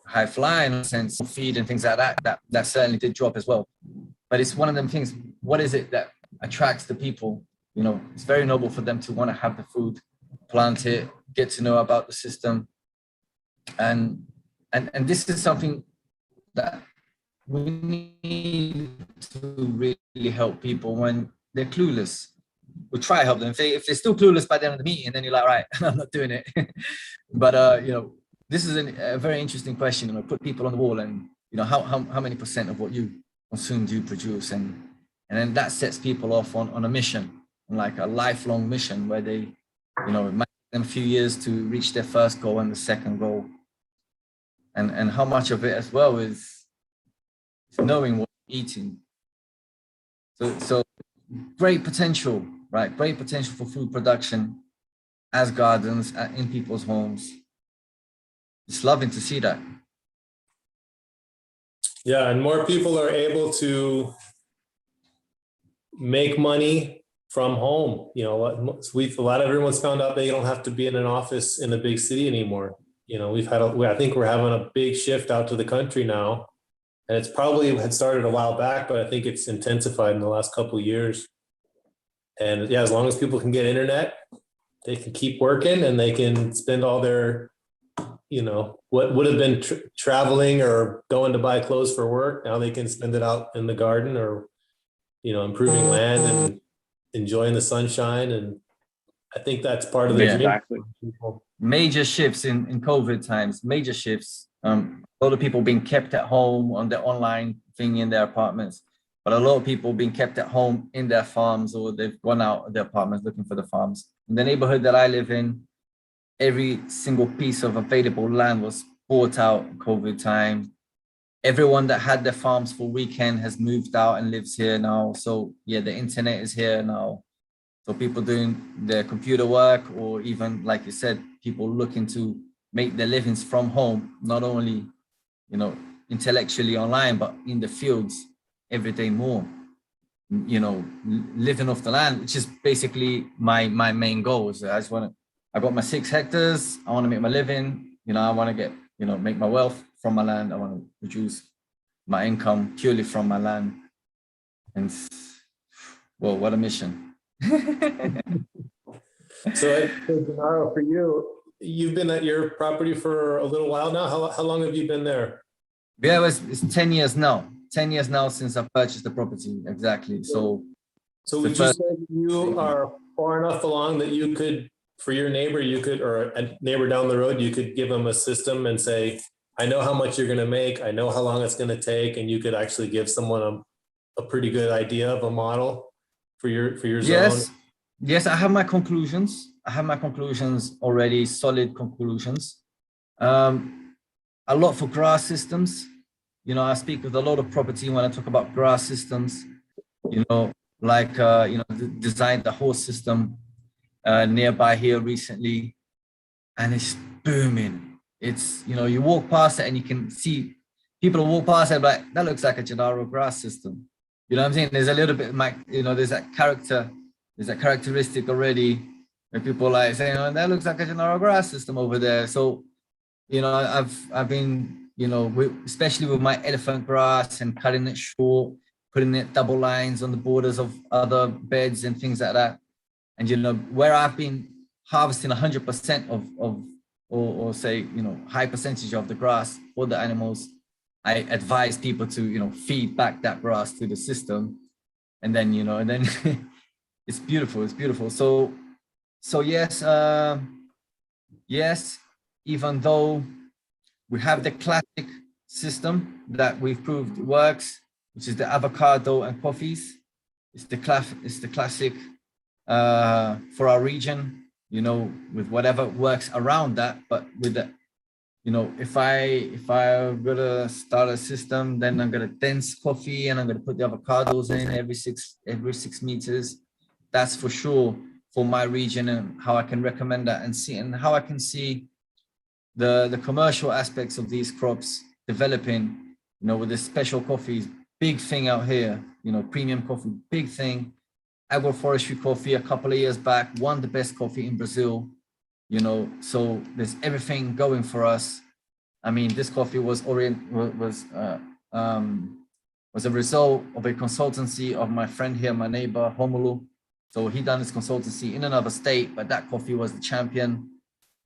S2: high flying sense of feed and things like that, that certainly did drop as well. But it's one of them things, what is it that attracts the people? You know, it's very noble for them to want to have the food, plant it, get to know about the system. And this is something that we need to really help people when they're clueless. We'll try to help them. If they're still clueless by the end of the meeting, then you're like, right, I'm not doing it. But, you know, this is a very interesting question. You know, put people on the wall and, you know, how many percent of what you consume do you produce? And then that sets people off on a mission, like a lifelong mission where they, you know, it might take them a few years to reach their first goal and the second goal. And how much of it as well is knowing what you're eating. So great potential, right? Great potential for food production as gardens in people's homes. It's loving to see that.
S3: Yeah, and more people are able to make money from home. You know, a lot of everyone's found out that you don't have to be in an office in a big city anymore. You know, I think we're having a big shift out to the country now, and it's probably had started a while back, but I think it's intensified in the last couple of years. And yeah, as long as people can get internet, they can keep working and they can spend all their, you know, what would have been traveling or going to buy clothes for work. Now they can spend it out in the garden or, you know, improving land and enjoying the sunshine. And I think that's part of the dream.
S1: Exactly.
S2: Major shifts in COVID times, major shifts. A lot of people being kept at home on their online thing in their apartments, but a lot of people being kept at home in their farms, or they've gone out of their apartments looking for the farms. In the neighborhood that I live in, every single piece of available land was bought out in COVID time. Everyone that had their farms for weekend has moved out and lives here now. So yeah, the internet is here now. So people doing their computer work, or even like you said, people looking to make their livings from home, not only, you know, intellectually online, but in the fields every day more, you know, living off the land, which is basically my main goal. So I got my 6 hectares. I want to make my living, you know, I want to get, you know, make my wealth from my land. I want to produce my income purely from my land. And well, what a mission.
S3: So Gennaro, for you, you've been at your property for a little while now. How long have you been there?
S2: Yeah, it's 10 years now. 10 years now since I purchased the property. Exactly. So
S3: would you say you are far enough along that you could, for your neighbor, or a neighbor down the road, you could give them a system and say, I know how much you're going to make. I know how long it's going to take. And you could actually give someone a pretty good idea of a model for your zone?
S2: Yes, I have my conclusions. I have my conclusions already, solid conclusions. A lot for grass systems. You know, I speak with a lot of property when I talk about grass systems. You know, like, designed the whole system nearby here recently, and it's booming. It's, you walk past it and you can see people walk past it like, that looks like a Gennaro grass system. You know what I'm saying? There's a little bit like, there's that characteristic already where people like saying, oh, that looks like a Gennaro grass system over there. So, I've been, especially with my elephant grass and cutting it short, putting it double lines on the borders of other beds and things like that. And, where I've been harvesting 100% or say, high percentage of the grass for the animals, I advise people to, feed back that grass to the system. And then, it's beautiful. It's beautiful. So yes, yes, even though we have the classic system that we've proved works, which is the avocado and coffees. It's the classic for our region, with whatever works around that. But with the, if I'm gonna start a system, then I'm gonna dense coffee and I'm gonna put the avocados in every 6 meters. That's for sure for my region, and how I can recommend that and how I can see the commercial aspects of these crops developing, with the special coffees, big thing out here, premium coffee, big thing. Agroforestry coffee a couple of years back won the best coffee in Brazil, so there's everything going for us. I mean, this coffee was a result of a consultancy of my friend here, my neighbor, Homulu. So he done his consultancy in another state, but that coffee was the champion.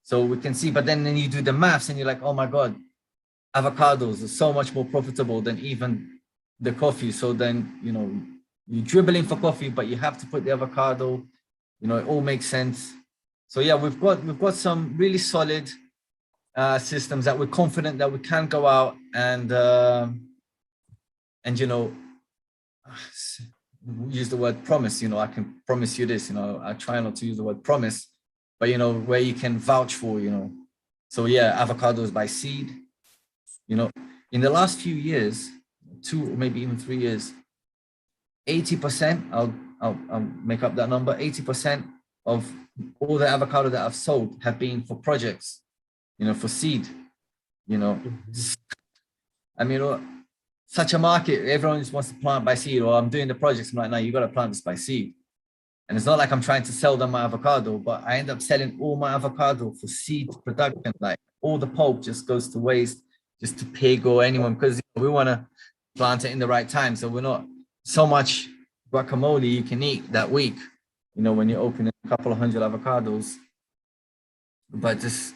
S2: So we can see, but then you do the maths and you're like, oh my God, avocados are so much more profitable than even the coffee. So then, you're dribbling for coffee, but you have to put the avocado, it all makes sense. So yeah, we've got some really solid systems that we're confident that we can go out and use the word promise. I can promise you this. I try not to use the word promise, but where you can vouch for. So yeah, avocados by seed. In the last few years, 2 or maybe even 3 years, 80%. I'll make up that number. 80% of all the avocado that I've sold have been for projects. For seed. I mean, such a market, everyone just wants to plant by seed, or I'm doing the projects. I'm like, no, you got to plant this by seed. And it's not like I'm trying to sell them my avocado, but I end up selling all my avocado for seed production. Like all the pulp just goes to waste, just to pig or anyone, because we want to plant it in the right time. So we're not so much guacamole you can eat that week, when you open a couple of 100 avocados. But just,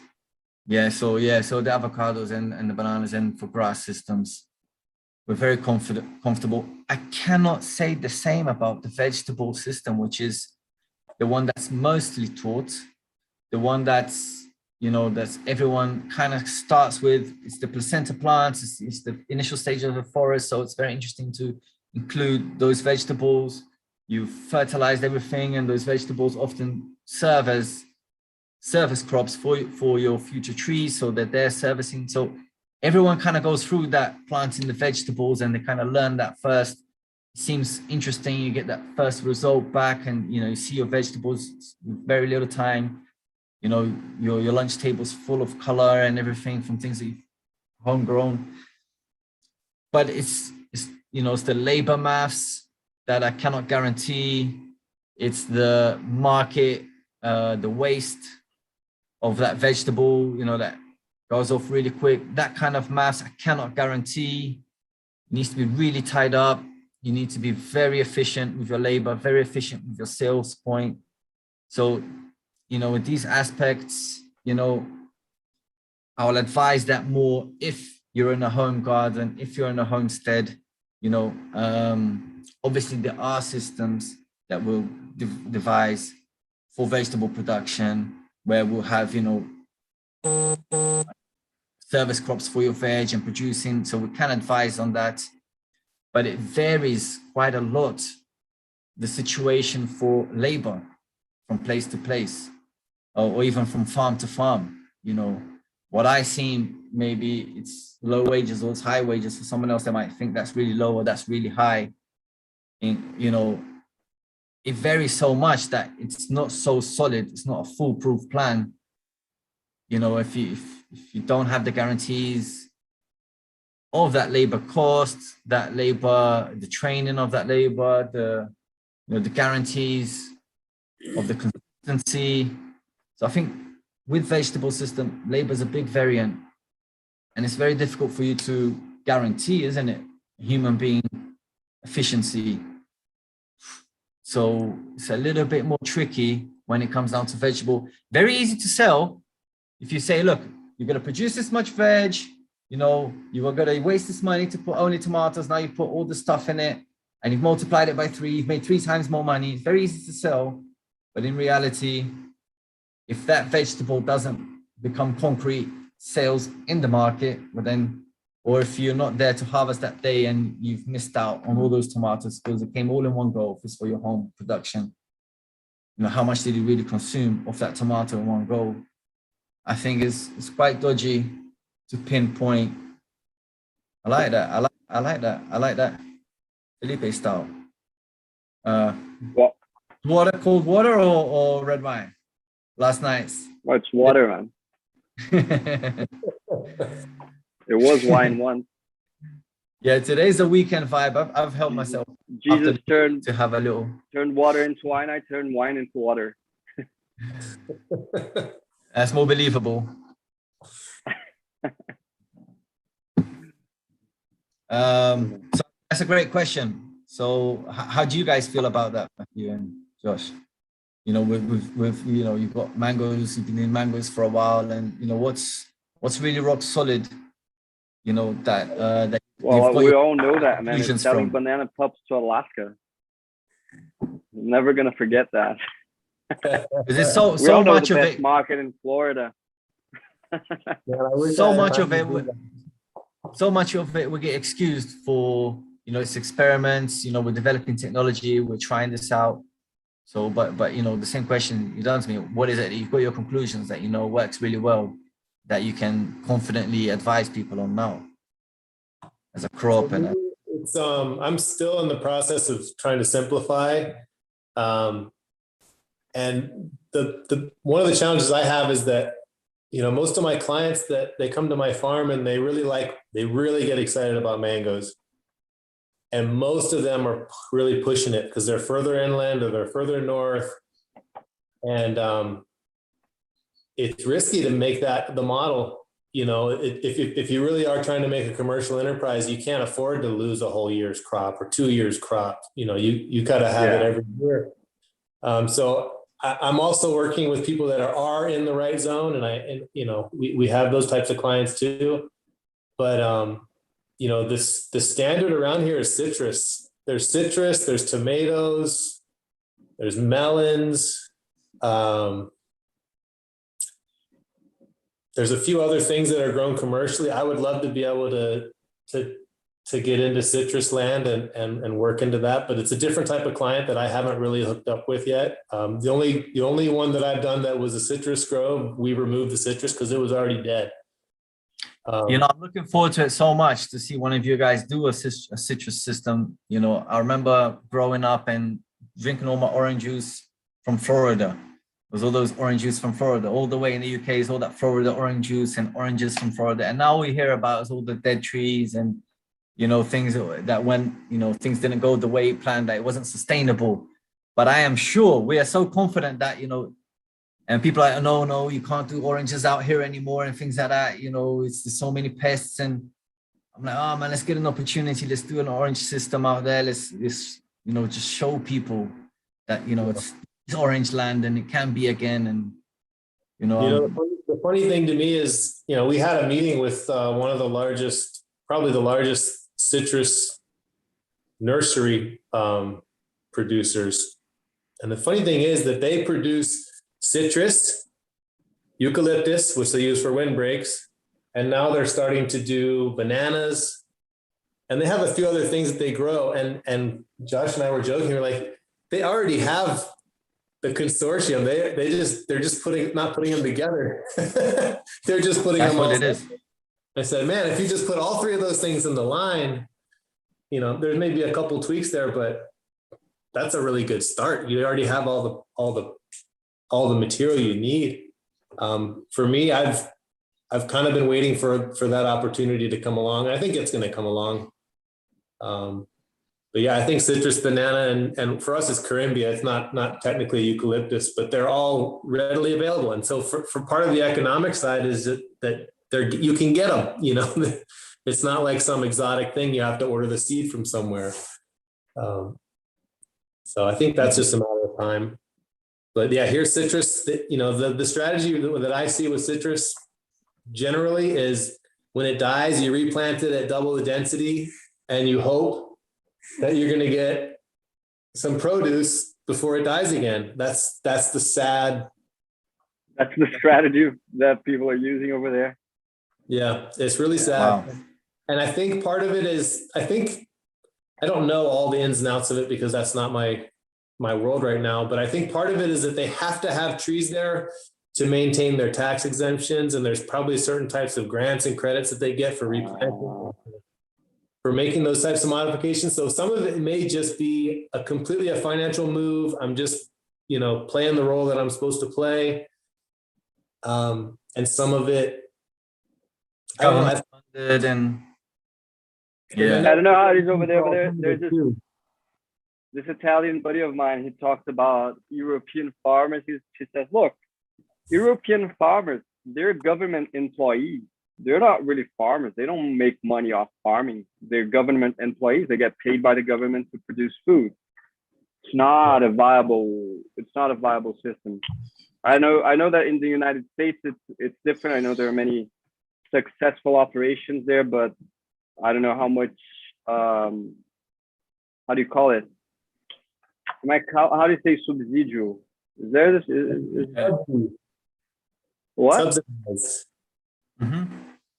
S2: so the avocados and the bananas and for grass systems, we're very comfortable. I cannot say the same about the vegetable system, which is the one that's mostly taught, the one that's, that's everyone kind of starts with. It's the placenta plants, it's the initial stage of the forest. So it's very interesting to include those vegetables. You've fertilized everything, and those vegetables often serve as service crops for your future trees, so that they're servicing. So everyone kind of goes through that, planting the vegetables, and they kind of learn that first. It seems interesting. You get that first result back, and you see your vegetables with very little time. Your lunch table's full of color and everything from things that you've homegrown. But it's the labor maths that I cannot guarantee. It's the market, the waste of that vegetable, that goes off really quick. That kind of maths I cannot guarantee. It needs to be really tied up. You need to be very efficient with your labor, very efficient with your sales point. So, with these aspects, I'll advise that more if you're in a home garden, if you're in a homestead. Obviously there are systems that will devise for vegetable production, where we'll have, service crops for your veg and producing. So we can advise on that, but it varies quite a lot, the situation for labor from place to place, or even from farm to farm. What I see, maybe it's low wages or it's high wages. For someone else, they might think that's really low or that's really high. And, it varies so much that it's not so solid. It's not a foolproof plan. You know, if you don't have the guarantees of that labor cost, that labor, the training of that labor, the guarantees of the consistency. So I think with vegetable system, labor is a big variant, and it's very difficult for you to guarantee, isn't it? Human being efficiency. So it's a little bit more tricky when it comes down to vegetable. Very easy to sell. If you say, look, you're going to produce this much veg, you know, you were going to waste this money to put only tomatoes. Now you put all the stuff in it and you've multiplied it by 3. You've made 3 times more money. It's very easy to sell. But in reality, if that vegetable doesn't become concrete sales in the market, but then, or if you're not there to harvest that day and you've missed out on all those tomatoes because it came all in one go, if it's for your home production, you know, how much did you really consume of that tomato in one go? I think it's quite dodgy to pinpoint. I like that. I like that. Felipe style.
S1: What?
S2: Water, cold water or red wine? Last night's.
S1: Well, it's water, man. It was wine once.
S2: Yeah, today's a weekend vibe. I've helped myself.
S1: Jesus turned
S2: to have a little.
S1: Turned water into wine. I turned wine into water.
S2: That's more believable. So that's a great question. So how do you guys feel about that, Matthew and Josh? You know, with you know, you've got mangoes, you've been in mangoes for a while, and you know, what's really rock solid, you know, that
S1: well, we all know that, man. It's selling banana pups to Alaska. Never gonna forget that.
S2: There's so much of it.
S1: Market in Florida.
S2: So much of it we get excused for, you know, it's experiments, you know, we're developing technology, we're trying this out. So, but you know, the same question you done to me, what is it? You've got your conclusions that, you know, works really well, that you can confidently advise people on now as a crop. And
S3: it's I'm still in the process of trying to simplify. And the one of the challenges I have is that, you know, most of my clients that they come to my farm and they really get excited about mangoes. And most of them are really pushing it because they're further inland or they're further north. And it's risky to make that the model. You know, if you really are trying to make a commercial enterprise, you can't afford to lose a whole year's crop or 2 years crop. You know, you gotta have it every year. So I'm also working with people that are in the right zone, and you know, we have those types of clients too. But you know, the standard around here is citrus. There's citrus, there's tomatoes, there's melons. There's a few other things that are grown commercially. I would love to be able to get into citrus land and work into that, but it's a different type of client that I haven't really hooked up with yet. The only one that I've done that was a citrus grow, we removed the citrus because it was already dead.
S2: You know, I'm looking forward to it so much to see one of you guys do a citrus system. You know, I remember growing up and drinking all my orange juice from Florida. It was all those orange juice from Florida. All the way in the UK is all that Florida orange juice and oranges from Florida. And now we hear about all the dead trees and, you know, things that when, you know, things didn't go the way planned, that it wasn't sustainable. But I am sure we are so confident that, you know, and people are like, no, you can't do oranges out here anymore and things like that. You know, there's so many pests. And I'm like, oh man, let's get an opportunity. Let's do an orange system out there. Let's you know, just show people that, you know, it's orange land and it can be again. And, you know,
S3: the funny thing to me is, you know, we had a meeting with one of the largest, probably the largest citrus nursery producers. And the funny thing is that they produce citrus, eucalyptus, which they use for windbreaks, and now they're starting to do bananas, and they have a few other things that they grow. And Josh and I were joking, we're like, they already have the consortium. They're just not putting them together. They're just putting
S2: that's
S3: them all.
S2: What it is.
S3: I said, man, if you just put all 3 of those things in the line, you know, there may be a couple tweaks there, but that's a really good start. You already have all the material you need. For me, I've kind of been waiting for that opportunity to come along. I think it's going to come along. But yeah, I think citrus, banana, and for us it's Carimbia. It's not technically eucalyptus, but they're all readily available. And so for part of the economic side is that you can get them. You know, it's not like some exotic thing you have to order the seed from somewhere. So I think that's just a matter of time. But yeah, here's citrus. You know, the strategy that I see with citrus generally is when it dies, you replant it at double the density, and you hope that you're going to get some produce before it dies again. That's the sad.
S1: That's the strategy that people are using over there.
S3: Yeah, it's really sad.
S2: Wow.
S3: And I think part of it is, I don't know all the ins and outs of it because that's not my world right now. But I think part of it is that they have to have trees there to maintain their tax exemptions. And there's probably certain types of grants and credits that they get for replanting, for making those types of modifications. So some of it may just be completely a financial move. I'm just, you know, playing the role that I'm supposed to play. And some of it, I don't know.
S2: Funded and
S1: I don't know how it is over there. There's this Italian buddy of mine. He talks about European farmers. He says, look, European farmers, they're government employees. They're not really farmers. They don't make money off farming. They're government employees. They get paid by the government to produce food. It's not a viable system. I know that in the United States it's different. I know there are many successful operations there, but I don't know how much how do you call it? How do you say subsidio? Is there this what?
S3: Subsidies.
S2: Mm-hmm.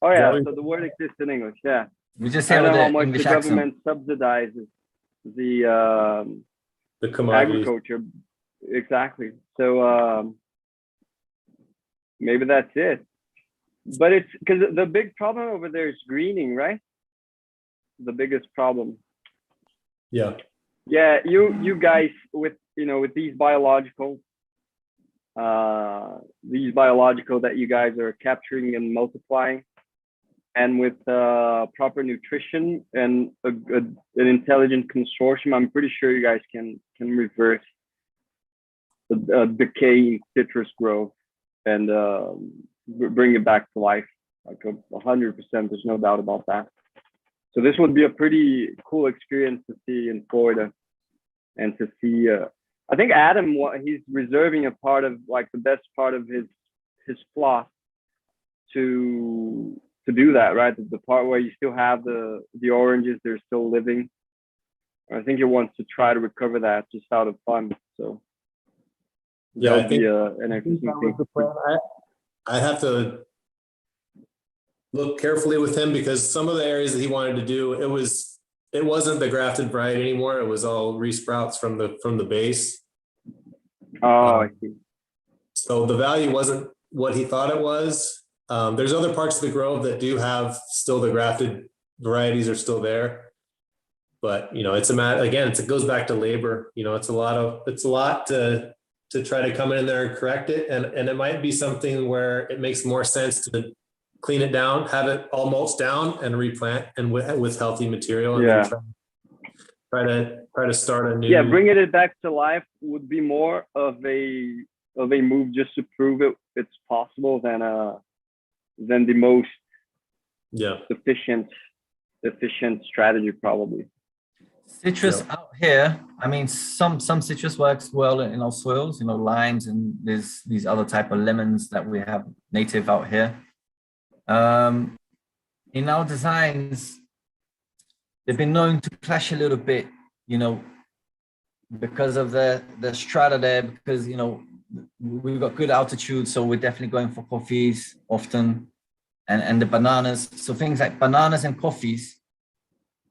S1: Oh yeah, so the word exists in English. Yeah,
S2: We just
S1: I
S2: say
S1: don't
S2: with
S1: know how
S2: the
S1: much
S2: English
S1: the
S2: accent.
S1: government subsidizes the
S3: commodities.
S1: agriculture. Exactly. So maybe that's it. But it's because the big problem over there is greening, right? The biggest problem.
S3: Yeah.
S1: Yeah, you guys with these biological that you guys are capturing and multiplying, and with proper nutrition and an intelligent consortium, I'm pretty sure you guys can reverse the decay in citrus growth and bring it back to life, like 100%. There's no doubt about that. So this would be a pretty cool experience to see in Florida, and to see. I think Adam, he's reserving a part of, like, the best part of his plot to do that, right? The part where you still have the oranges, they're still living. I think he wants to try to recover that just out of fun. So
S3: Yeah,
S1: that would be an interesting thing.
S3: I have to look carefully with him, because some of the areas that he wanted to do, it wasn't the grafted variety anymore. It was all resprouts from the base.
S1: Oh, I see.
S3: So the value wasn't what he thought it was. There's other parts of the grove that do have still the grafted varieties are still there. But, it's a matter, again, it goes back to labor. It's a lot to try to come in there and correct it. And it might be something where it makes more sense to clean it down, have it all mulched down and replant, and with healthy material. And then try to start a new.
S1: Yeah, bringing it back to life would be more of a move just to prove it's possible than the most efficient strategy, probably.
S2: Citrus out here, I mean, some citrus works well in our soils, limes, and there's these other type of lemons that we have native out here. In our designs, they've been known to clash a little bit, because of the strata there, because, we've got good altitude, so we're definitely going for coffees often, and the bananas. So things like bananas and coffees,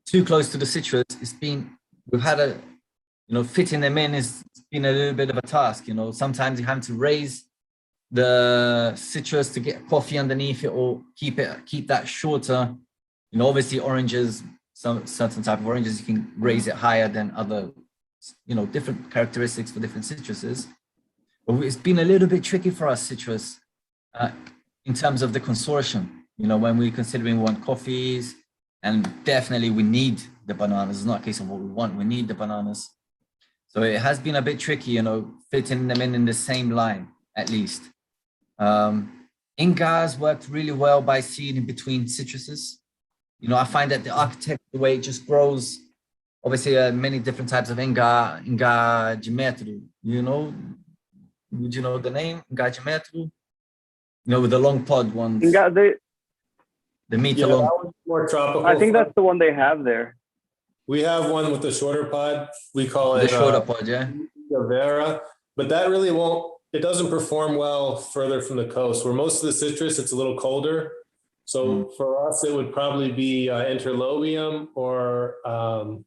S2: too close to the citrus, we've had fitting them in has been a little bit of a task. Sometimes you have to raise the citrus to get coffee underneath it, or keep that shorter. Obviously oranges, some certain type of oranges, you can raise it higher than other different characteristics for different citruses. But it's been a little bit tricky for us citrus in terms of the consortium. When we're considering we want coffees, and definitely we need the bananas. It's not a case of what we want, we need the bananas. So it has been a bit tricky, fitting them in the same line, at least. Ingas worked really well by seed in between citruses. I find that the architect, the way it just grows, obviously many different types of Inga Gemetru, would you know the name? Inga Gemetru? With the long pod ones. The meter long.
S3: That one's more tropical.
S1: I think that's the one they have there.
S3: We have one with the shorter pod. We call it
S2: the shorter pod, yeah.
S3: Vera, but that really it doesn't perform well further from the coast, where most of the citrus, it's a little colder. So for us, it would probably be interlobium, or it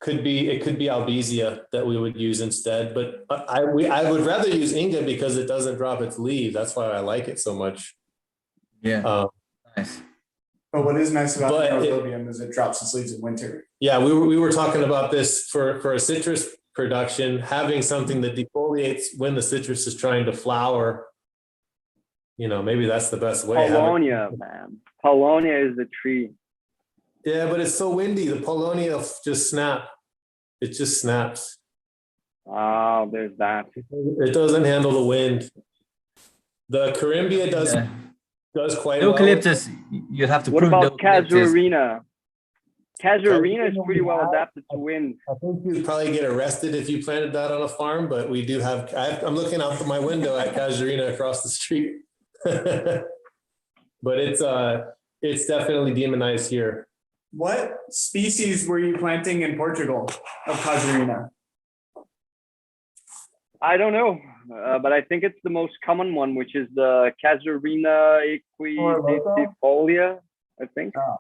S3: could be albizia that we would use instead. But I would rather use Inga because it doesn't drop its leaf. That's why I like it so much.
S2: Yeah. Nice.
S4: But what is nice about the interlobium is it drops its leaves in winter.
S3: Yeah, we were talking about this for a citrus production, having something that defoliates when the citrus is trying to flower. Maybe that's the best way.
S1: Paulownia, man. Paulownia is the tree.
S3: Yeah, but it's so windy. The Paulownia just it just snaps.
S1: Oh, there's that.
S3: It doesn't handle the wind. The Carimbia does quite well.
S2: Eucalyptus, you'd have to
S1: What
S2: prove
S1: about
S2: the eucalyptus.
S1: Casuarina? Casuarina is pretty well adapted to wind.
S3: I think you'd probably get arrested if you planted that on a farm, but we do have, I'm looking out my window at Casuarina across the street. But it's definitely demonized here.
S4: What species were you planting in Portugal of Casuarina?
S1: I don't know, but I think it's the most common one, which is the Casuarina equidicifolia, I think.
S4: Oh.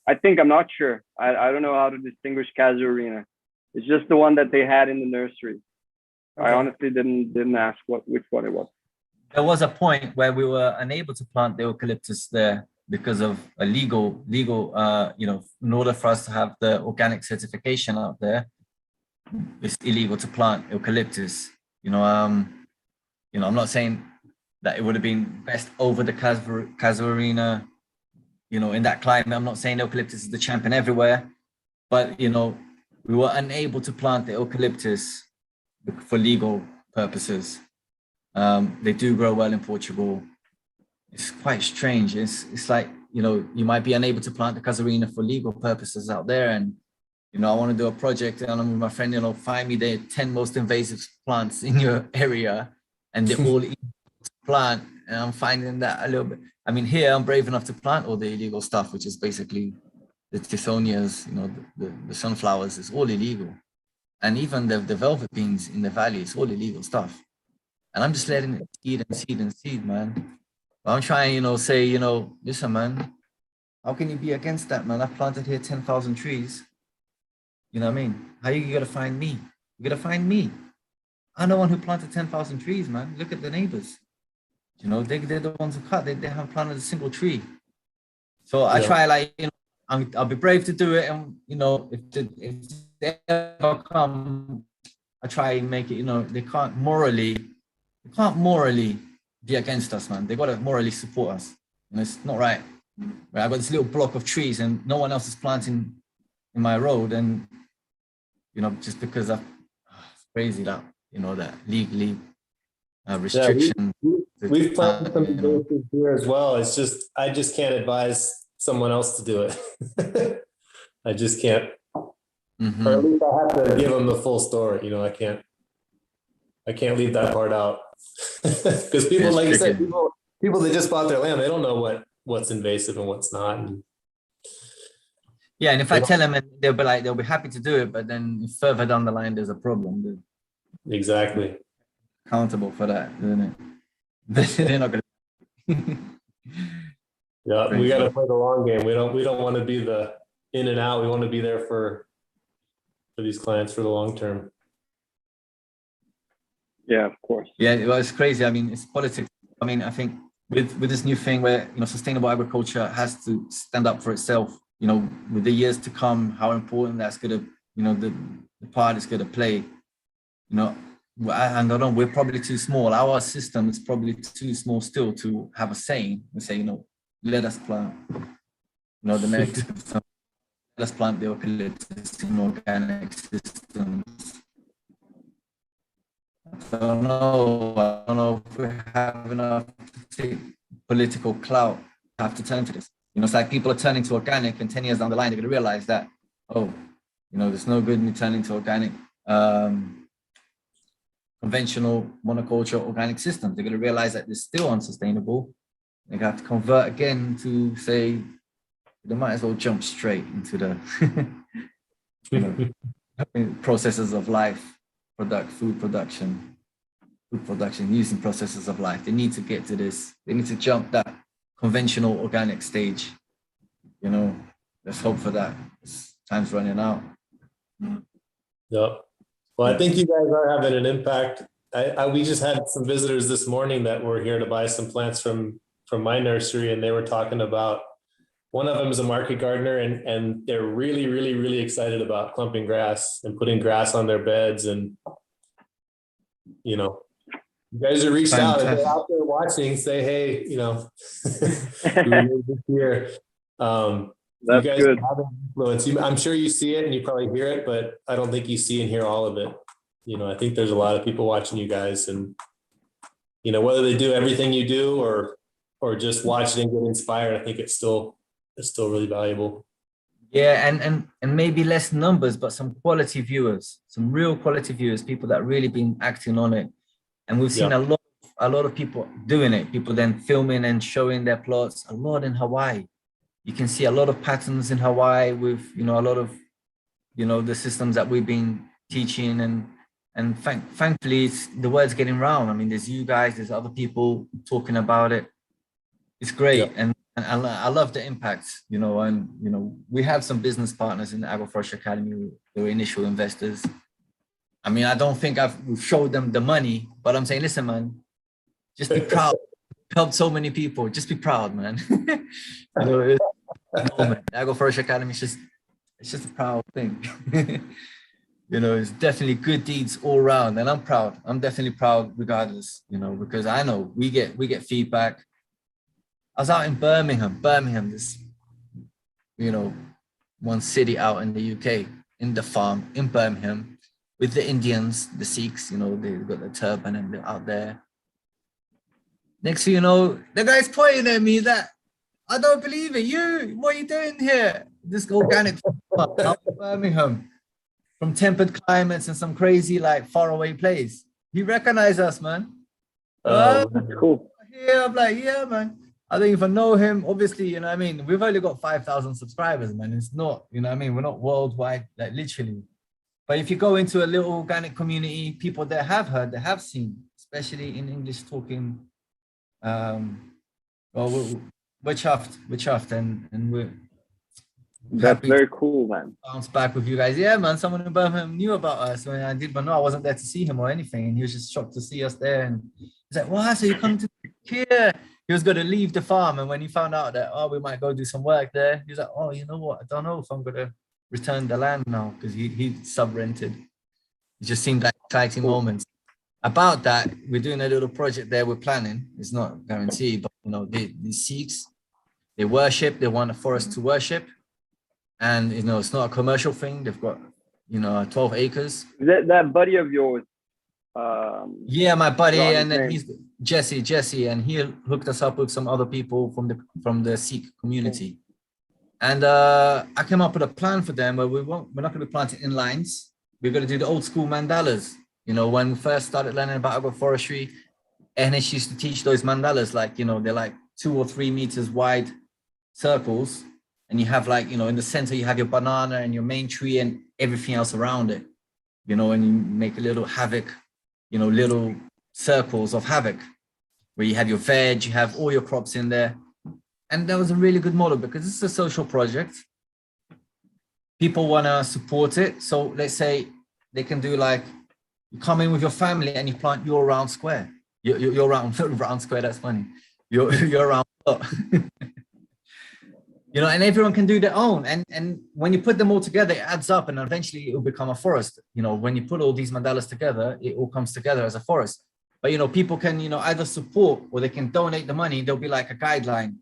S1: I'm not sure. I don't know how to distinguish Casuarina. It's just the one that they had in the nursery. Okay. I honestly didn't ask which one it was.
S2: There was a point where we were unable to plant the eucalyptus there because of a legal, in order for us to have the organic certification out there, it's illegal to plant eucalyptus. I'm not saying that it would have been best over the Casuarina, in that climate. I'm not saying eucalyptus is the champion everywhere, but, we were unable to plant the eucalyptus for legal purposes. They do grow well in Portugal. It's quite strange. It's like, you might be unable to plant the Casuarina for legal purposes out there. And, I want to do a project and I'm with my friend, find me the 10 most invasive plants in your area and they're all illegal to plant. And I'm finding that a little bit. I mean, here I'm brave enough to plant all the illegal stuff, which is basically the Tithonias, the sunflowers, is all illegal. And even the velvet beans in the valley, it's all illegal stuff. And I'm just letting it seed and seed, man. But I'm trying, say, listen, man, how can you be against that, man? I've planted here 10,000 trees. You know what I mean? How are you going to find me? You're going to find me. I'm the one who planted 10,000 trees, man. Look at the neighbors. They're the ones who cut. They haven't planted a single tree. So I try, I'll be brave to do it. And, if they ever come, I try and make it, they can't morally be against us, man. They got to morally support us. It's not right. I've got this little block of trees and no one else is planting in my road. And, just because it's crazy that, that legally restriction.
S3: Yeah, we've planted some places here as well. It's just, I just can't advise someone else to do it. I just can't. Mm-hmm. Or at least I have to give them the full story. I can't leave that part out. Because people, like you said, people that just bought their land, they don't know what's invasive and what's not.
S2: And if I tell them, they'll be happy to do it, but then further down the line, there's a problem.
S3: Exactly.
S2: Accountable for that, isn't it? They're not going to.
S3: Yeah, we got to play the long game. We don't want to be the in and out. We want to be there for these clients for the long term.
S1: Yeah, of course.
S2: Yeah, well, it's crazy. I mean, it's politics. I mean, I think with this new thing where, sustainable agriculture has to stand up for itself, with the years to come, how important that's going to the part it's going to play. I don't know, we're probably too small. Our system is probably too small still to have a saying and say, let us plant, the next, let us plant the eucalyptus in organic systems. I don't know if we have enough political clout to have to turn to this. It's like people are turning to organic, and 10 years down the line, they're going to realize that, there's no good in me turning to organic. Conventional monoculture organic systems. They're going to realize that it's still unsustainable. They're going to have to convert again to say, they might as well jump straight into the processes of life, food production, using processes of life. They need to get to this. They need to jump that conventional organic stage. Let's hope for that. Time's running out.
S3: Yep. Well, I think you guys are having an impact. We just had some visitors this morning that were here to buy some plants from my nursery, and they were talking about, one of them is a market gardener, and they're really, really, really excited about clumping grass and putting grass on their beds. And, you guys are reached out, if they're out there watching, say, hey, here.
S1: That's
S3: you guys
S1: good.
S3: have an influence. I'm sure you see it and you probably hear it, but I don't think you see and hear all of it. I think there's a lot of people watching you guys, and whether they do everything you do or just watch it and get inspired, I think it's still really valuable.
S2: Yeah, and maybe less numbers, but some quality viewers, some real quality viewers, people that really been acting on it. And we've seen a lot of people doing it. People then filming and showing their plots. A lot in Hawaii. You can see a lot of patterns in Hawaii with, a lot of, the systems that we've been teaching, and thankfully the word's getting around. I mean, there's you guys, there's other people talking about it. It's great. Yeah. And I love the impact, and, we have some business partners in the Agroforestry Academy. They were initial investors. I mean, I don't think we've showed them the money, but I'm saying, listen, man, just be proud. Helped so many people. Just be proud, man. The Agroforestry Academy is just a proud thing. It's definitely good deeds all around, and I'm proud. I'm definitely proud, regardless. Because I know we get feedback. I was out in Birmingham, this, one city out in the UK, in the farm in Birmingham, with the Indians, the Sikhs. They've got the turban and they're out there. Next thing you know, the guy's pointing at me that, I don't believe it. What are you doing here? This organic out in Birmingham, from tempered climates and some crazy, faraway place. He recognized us, man.
S1: Cool.
S2: Yeah, I'm like, yeah, man. I don't even know him. Obviously, we've only got 5,000 subscribers, man. It's not, we're not worldwide, literally. But if you go into a little organic community, people that have heard, that have seen, especially in English talking, we're chuffed, and we're
S1: That's very cool, man.
S2: Bounce back with you guys. Yeah, man. Someone in Birmingham knew about us when I did, but no, I wasn't there to see him or anything. And he was just shocked to see us there. And he's like, "Wow, so you come to here?" He was going to leave the farm, and when he found out that we might go do some work there, he was like, "Oh, you know what? I don't know if I'm going to return the land now," because he sub-rented. It just seemed like exciting moments. About that, we're doing a little project there. We're planning. It's not guaranteed, but the Sikhs, they worship. They want a forest to worship. And, it's not a commercial thing. They've got, 12 acres.
S1: That buddy of yours.
S2: Yeah, my buddy, and then he's Jesse, and he hooked us up with some other people from the Sikh community. And I came up with a plan for them where we're not going to be planting in lines. We're going to do the old school mandalas. When we first started learning about agroforestry, NH used to teach those mandalas, they're like 2 or 3 meters wide circles. And you have in the center, you have your banana and your main tree and everything else around it, and you make a little havoc, little circles of havoc where you have your veg, you have all your crops in there. And that was a really good model because it's a social project. People want to support it. So let's say they can do you come in with your family and you plant your round square. Your round square, that's funny. Your round plot. and everyone can do their own. And when you put them all together, it adds up, and eventually it will become a forest. When you put all these mandalas together, it all comes together as a forest. But people can either support or they can donate the money. There'll be like a guideline.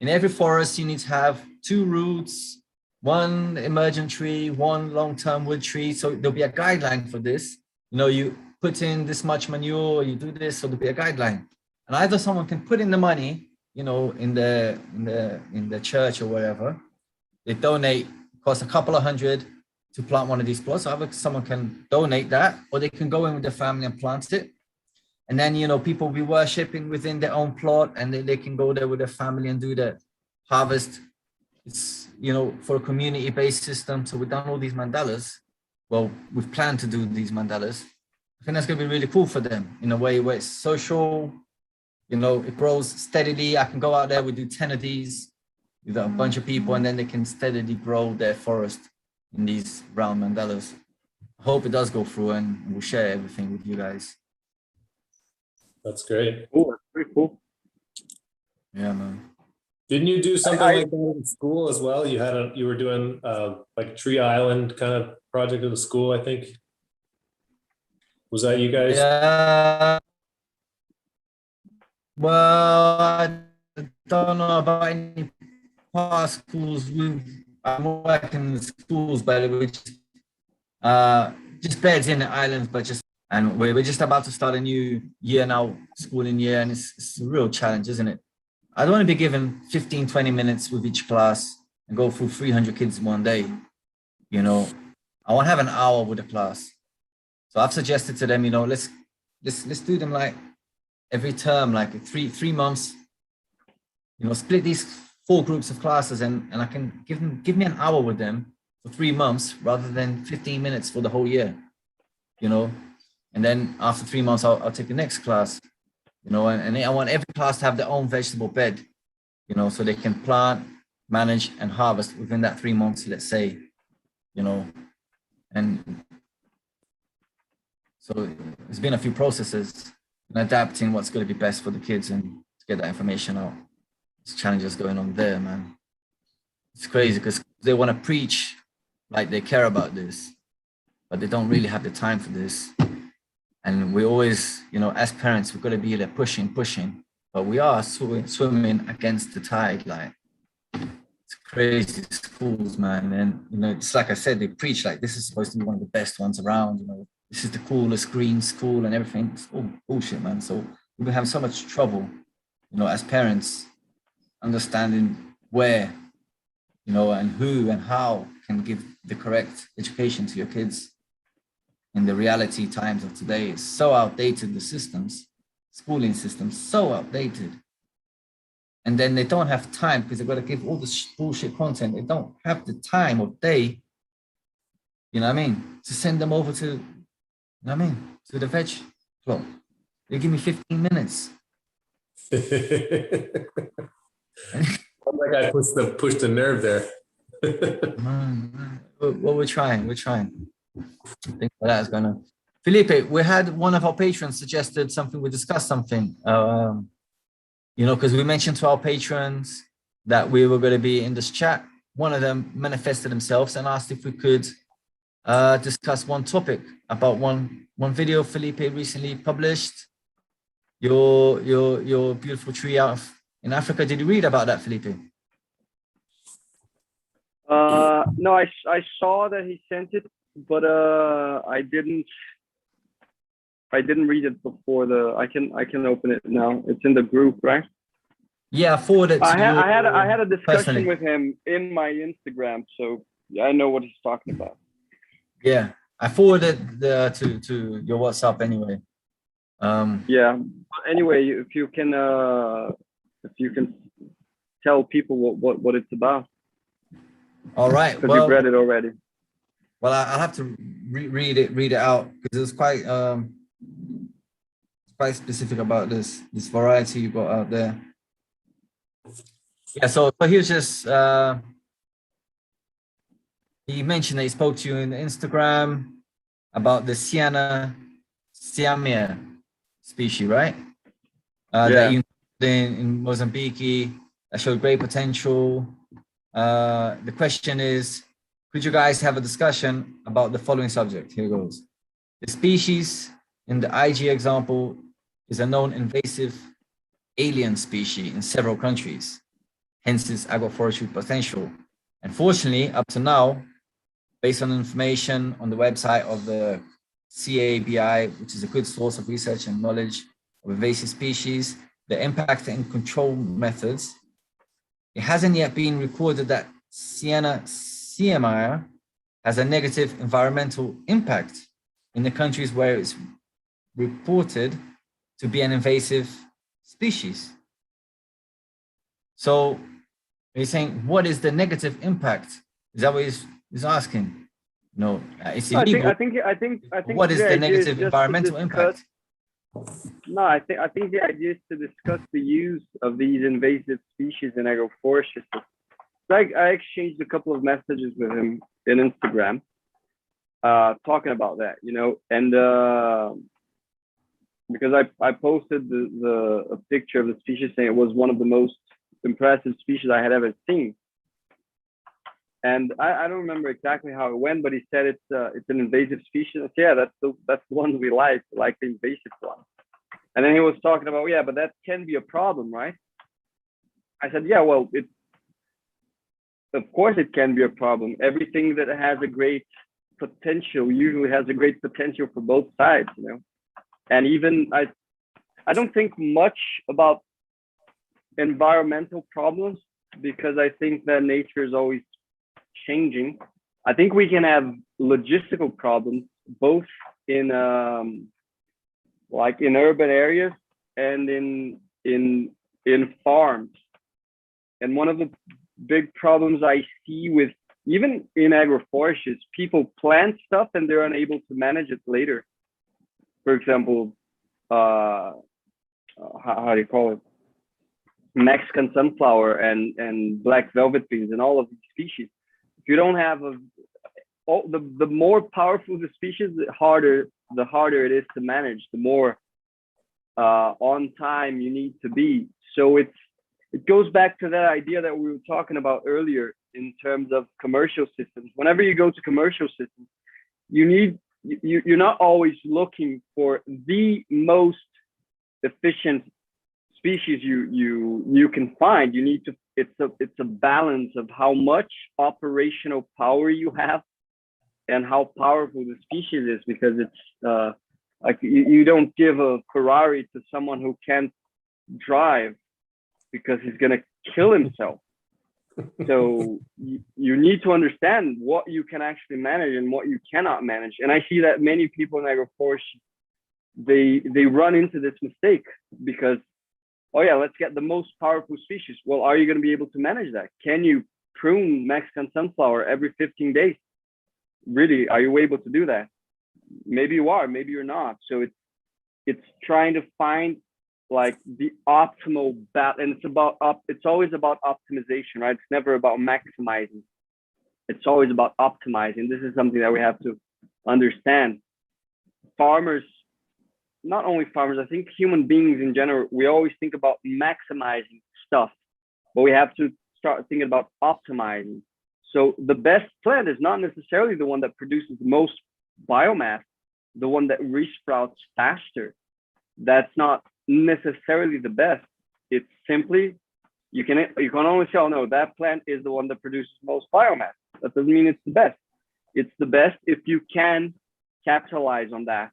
S2: In every forest, you need to have 2 roots, 1 emergent tree, 1 long-term wood tree. So there'll be a guideline for this. You put in this much manure, you do this, so there'll be a guideline. And either someone can put in the money, in the church or whatever. They donate, cost a couple of $100 to plant one of these plots. So either someone can donate that, or they can go in with their family and plant it. And then, people will be worshipping within their own plot, and they can go there with their family and do the harvest. It's, for a community-based system. So we've done all these mandalas. Well, we've planned to do these mandalas. I think that's going to be really cool for them in a way where it's social. It grows steadily. I can go out there, we do 10 of these with a bunch of people, and then they can steadily grow their forest in these round mandalas. I hope it does go through, and we'll share everything with you guys.
S3: That's great.
S1: Cool. That's pretty cool.
S2: Yeah, man.
S3: Didn't you do something like that in school as well? You were doing like a tree island kind of project at the school, I think. Was that you guys?
S2: Yeah. Well, I don't know about any past schools. I'm working in schools, but we just beds in the islands, and we're just about to start a new year now, schooling year, and it's a real challenge, isn't it? I don't want to be given 15, 20 minutes with each class and go through 300 kids in one day. I want to have an hour with a class. So I've suggested to them, let's do them like every term, like three months, split these 4 groups of classes, and I can give me an hour with them for 3 months rather than 15 minutes for the whole year, and then after 3 months, I'll take the next class, and I want every class to have their own vegetable bed, so they can plant, manage, and harvest within that 3 months, let's say, and so it's been a few processes and adapting what's going to be best for the kids and to get that information out. There's challenges going on there, man. It's crazy because they want to preach like they care about this, but they don't really have the time for this. And we always, as parents, we've got to be there pushing, but we are swimming against the tide. Like, it's crazy schools, man. And, it's like I said, they preach like this is supposed to be one of the best ones around, this is the coolest green school and everything. It's all bullshit, man. So we've been having so much trouble, as parents, understanding where, and who and how can give the correct education to your kids. In the reality times of today, it's so outdated, the schooling systems, so outdated. And then they don't have time because they've got to give all this bullshit content. They don't have the time or day, to send them over to, to the veg plot. They give me 15 minutes.
S3: Like I pushed the nerve there.
S2: Well, we're trying. I think that's gonna. Felipe, we had one of our patrons suggested something. We discussed something. Because we mentioned to our patrons that we were going to be in this chat. One of them manifested themselves and asked if we could discuss one topic about one video Felipe recently published. Your beautiful tree out in Africa. Did you read about that, Felipe?
S1: No, I saw that he sent it, but I didn't read it before I can open it now. It's in the group, right?
S2: Yeah, I forwarded.
S1: I had a discussion
S2: personally
S1: with him in my Instagram, so I know what he's talking about.
S2: Yeah, I forwarded to your WhatsApp anyway.
S1: Yeah. Anyway, if you can tell people what it's about.
S2: All right.
S1: Because you've read it already.
S2: Well, I'll have to read it out because it's quite specific about this variety you got out there. Yeah. So here's just he mentioned that he spoke to you in Instagram about the Siamia species, right? That you in Mozambique that showed great potential. The question is, could you guys have a discussion about the following subject? Here goes. The species in the IG example is a known invasive alien species in several countries, hence its agroforestry potential. Unfortunately, up to now, based on information on the website of the CABI, which is a good source of research and knowledge of invasive species, the impact and control methods, it hasn't yet been recorded that CMI has a negative environmental impact in the countries where it's reported to be an invasive species. So he's saying, what is the negative impact? Is that what he's asking? No, it's illegal.
S1: I think.
S2: What is the negative
S1: just
S2: environmental impact?
S1: No, I think the idea is to discuss the use of these invasive species in agroforestry. I exchanged a couple of messages with him in Instagram, talking about that, and because I posted a picture of the species saying it was one of the most impressive species I had ever seen. And I don't remember exactly how it went, but he said it's an invasive species. I said, yeah, that's the one we like the invasive one. And then he was talking about, yeah, but that can be a problem, right? I said, yeah, well, of course it can be a problem. Everything that has a great potential usually has a great potential for both sides, And even I don't think much about environmental problems because I think that nature is always changing. I think we can have logistical problems both in like in urban areas and in farms. And one of the big problems I see with even in agroforestry is people plant stuff and they're unable to manage it later. For example, how do you call it? Mexican sunflower and black velvet beans and all of these species. If you don't have the more powerful the species, the harder it is to manage, the more on time you need to be. So it goes back to that idea that we were talking about earlier in terms of commercial systems. Whenever you go to commercial systems, you're not always looking for the most efficient species you can find. You need to, it's a balance of how much operational power you have and how powerful the species is, because it's like you don't give a Ferrari to someone who can't drive because he's going to kill himself. So you need to understand what you can actually manage and what you cannot manage. And I see that many people in agroforestry, they run into this mistake because, oh yeah, let's get the most powerful species. Well, are you going to be able to manage that? Can you prune Mexican sunflower every 15 days? Really, are you able to do that? Maybe you are, maybe you're not. So it's trying to find like the optimal balance, and it's always about optimization, right? It's never about maximizing. It's always about optimizing. This is something that we have to understand. Farmers, not only farmers, I think human beings in general, we always think about maximizing stuff, but we have to start thinking about optimizing. So the best plant is not necessarily the one that produces the most biomass, the one that resprouts faster. That's not necessarily the best. It's simply, you can only say, oh no, that plant is the one that produces most biomass. That doesn't mean it's the best. It's the best if you can capitalize on that.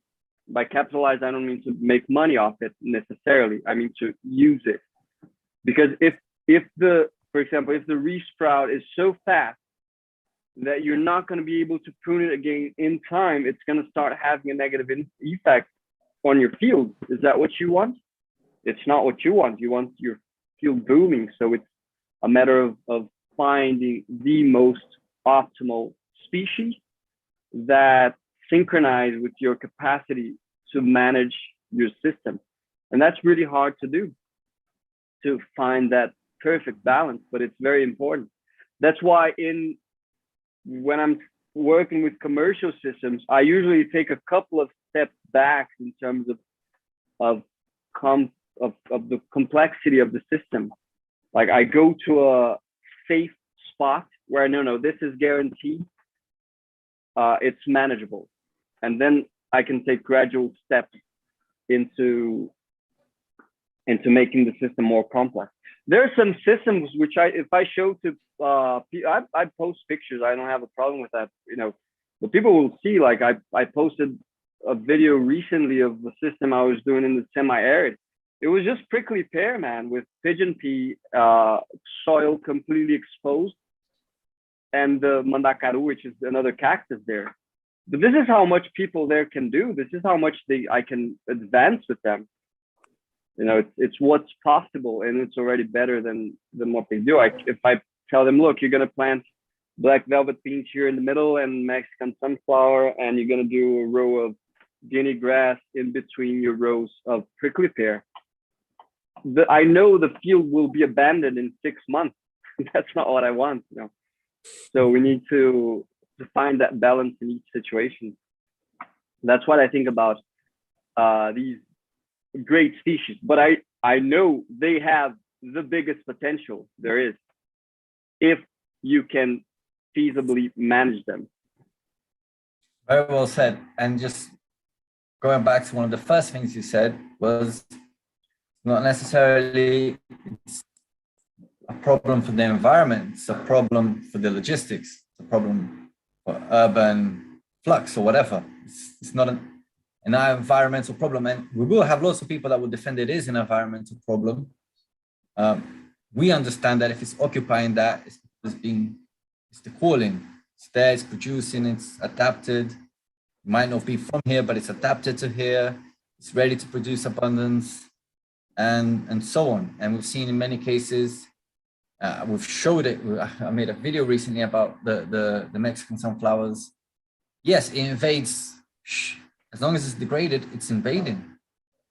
S1: By capitalize, I don't mean to make money off it necessarily. I mean to use it. Because for example, if the resprout is so fast that you're not going to be able to prune it again in time, it's going to start having a negative effect on your field. Is that what you want? It's not what you want. You want your field booming. So it's a matter of finding the most optimal species that synchronize with your capacity to manage your system. And that's really hard to do, to find that perfect balance, but it's very important. That's why when I'm working with commercial systems, I usually take a couple of steps back in terms of the complexity of the system. Like I go to a safe spot where I know, no, this is guaranteed, it's manageable. And then I can take gradual steps into making the system more complex. There are some systems which if I show to, I post pictures, I don't have a problem with that, you know, but people will see, like I posted a video recently of the system I was doing in the semi-arid. It was just prickly pear, man, with pigeon pea, soil completely exposed, and the mandacaru, which is another cactus there. But this is how much people there can do. This is how much I can advance with them. You know, it's what's possible, and it's already better than what they do. If I tell them, look, you're gonna plant black velvet beans here in the middle and Mexican sunflower, and you're gonna do a row of guinea grass in between your rows of prickly pear. I know the field will be abandoned in 6 months. That's not what I want, you know. So we need to find that balance in each situation. That's what I think about these great species. But I know they have the biggest potential there is if you can feasibly manage them.
S2: Very well said. And just going back to one of the first things you said was not necessarily it's a problem for the environment, it's a problem for the logistics, it's a problem for urban flux or whatever. It's not an environmental problem. And we will have lots of people that will defend it is an environmental problem. We understand that if it's occupying that, it's the calling. It's there, it's producing, it's adapted. It might not be from here, but it's adapted to here. It's ready to produce abundance, and so on. And we've seen in many cases, we've showed it. I made a video recently about the Mexican sunflowers. Yes, it invades. As long as it's degraded, it's invading.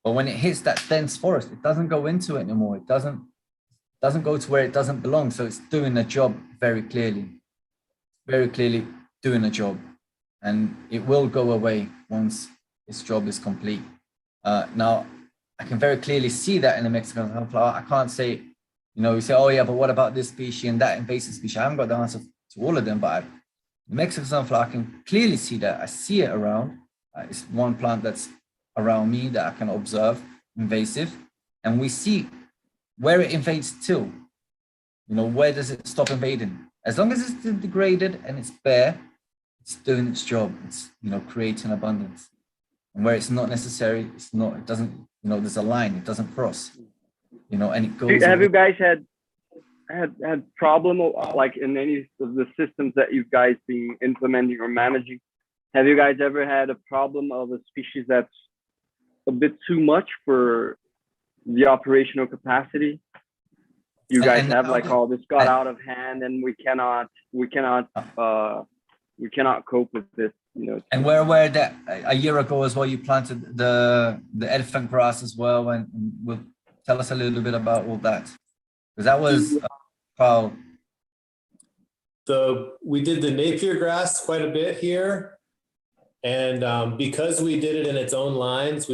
S2: But when it hits that dense forest, it doesn't go into it anymore. It doesn't go to where it doesn't belong. So it's doing a job very clearly doing a job. And it will go away once its job is complete. Now, I can very clearly see that in the Mexican sunflower. I can't say, you know, you say, oh yeah, but what about this species and that invasive species? I haven't got the answer to all of them, but the Mexican sunflower, I can clearly see that. I see it around. It's one plant that's around me that I can observe, invasive. And we see where it invades to. You know, where does it stop invading? As long as it's degraded and it's bare, it's doing its job. It's, you know, creating abundance. And where it's not necessary, it doesn't, you know, there's a line, it doesn't cross, you know, and it goes.
S1: Have you guys had problem, like in any of the systems that you guys been implementing or managing? Have you guys ever had a problem of a species that's a bit too much for the operational capacity? You guys have like, oh, this got out of hand and we cannot cope with this, you know.
S2: And we're aware that a year ago as well, you planted the elephant grass as well, and will tell us a little bit about all that, because that was how
S3: we did the Napier grass quite a bit here. And because we did it in its own lines,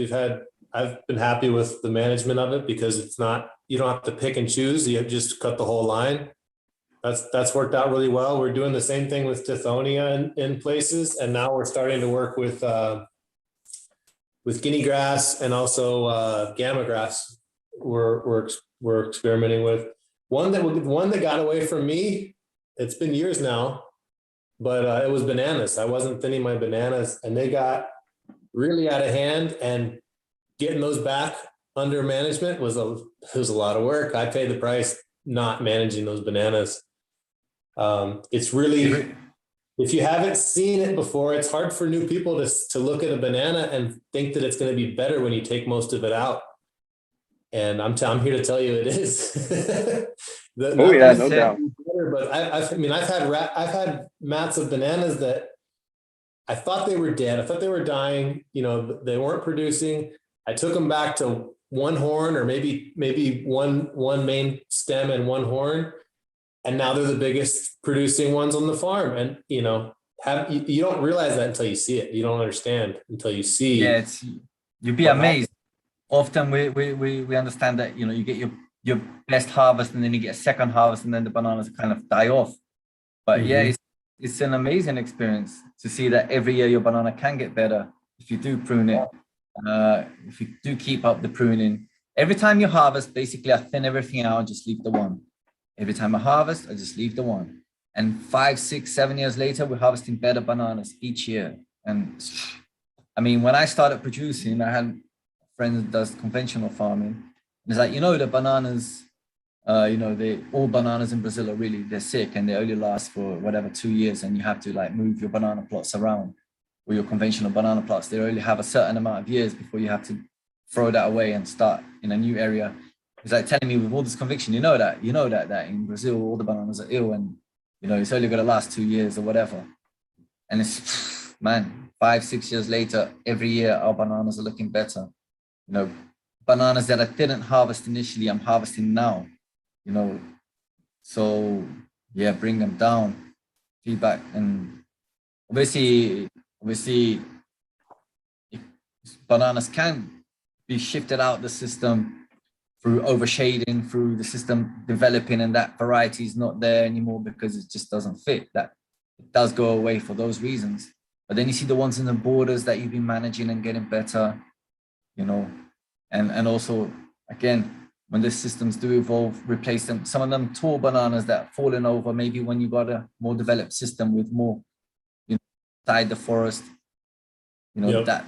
S3: I've been happy with the management of it, because it's not, you don't have to pick and choose. You just cut the whole line. That's worked out really well. We're doing the same thing with Tithonia in places. And now we're starting to work with guinea grass and also gamma grass. We're experimenting with one that got away from me. It's been years now. But it was bananas. I wasn't thinning my bananas, and they got really out of hand. And getting those back under management was a lot of work. I paid the price not managing those bananas. It's really, if you haven't seen it before, it's hard for new people to look at a banana and think that it's going to be better when you take most of it out. And I'm here to tell you it is.
S1: No doubt.
S3: But I've had mats of bananas that I thought they were dead. I thought they were dying. You know, they weren't producing. I took them back to one horn, or maybe one main stem and one horn, and now they're the biggest producing ones on the farm. And you know, you don't realize that until you see it. You don't understand until you see.
S2: Yeah, you'd be amazed. Often we understand that, you know, you get your best harvest and then you get a second harvest and then the bananas kind of die off. But yeah, it's an amazing experience to see that every year your banana can get better if you do prune it, if you do keep up the pruning. Every time you harvest, basically I thin everything out and just leave the one. Every time I harvest, I just leave the one. And 5, 6, 7 years later, we're harvesting better bananas each year. And I mean, when I started producing, I had a friend that does conventional farming. And it's like, the bananas, all bananas in Brazil are really, they're sick and they only last for whatever, 2 years. And you have to like move your banana plots around, or your conventional banana plots. They only have a certain amount of years before you have to throw that away and start in a new area. It's like telling me with all this conviction, that in Brazil, all the bananas are ill and, it's only going to last 2 years or whatever. And it's, man, 5, 6 years later, every year our bananas are looking better. Bananas that I didn't harvest initially, I'm harvesting now, so yeah, bring them down, feedback. And obviously bananas can be shifted out the system through overshading, through the system developing, and that variety is not there anymore because it just doesn't fit. That it does go away for those reasons. But then you see the ones in the borders that you've been managing and getting better, and also, again, when the systems do evolve, replace them. Some of them tall bananas that are falling over, maybe when you got a more developed system with more, inside the forest, that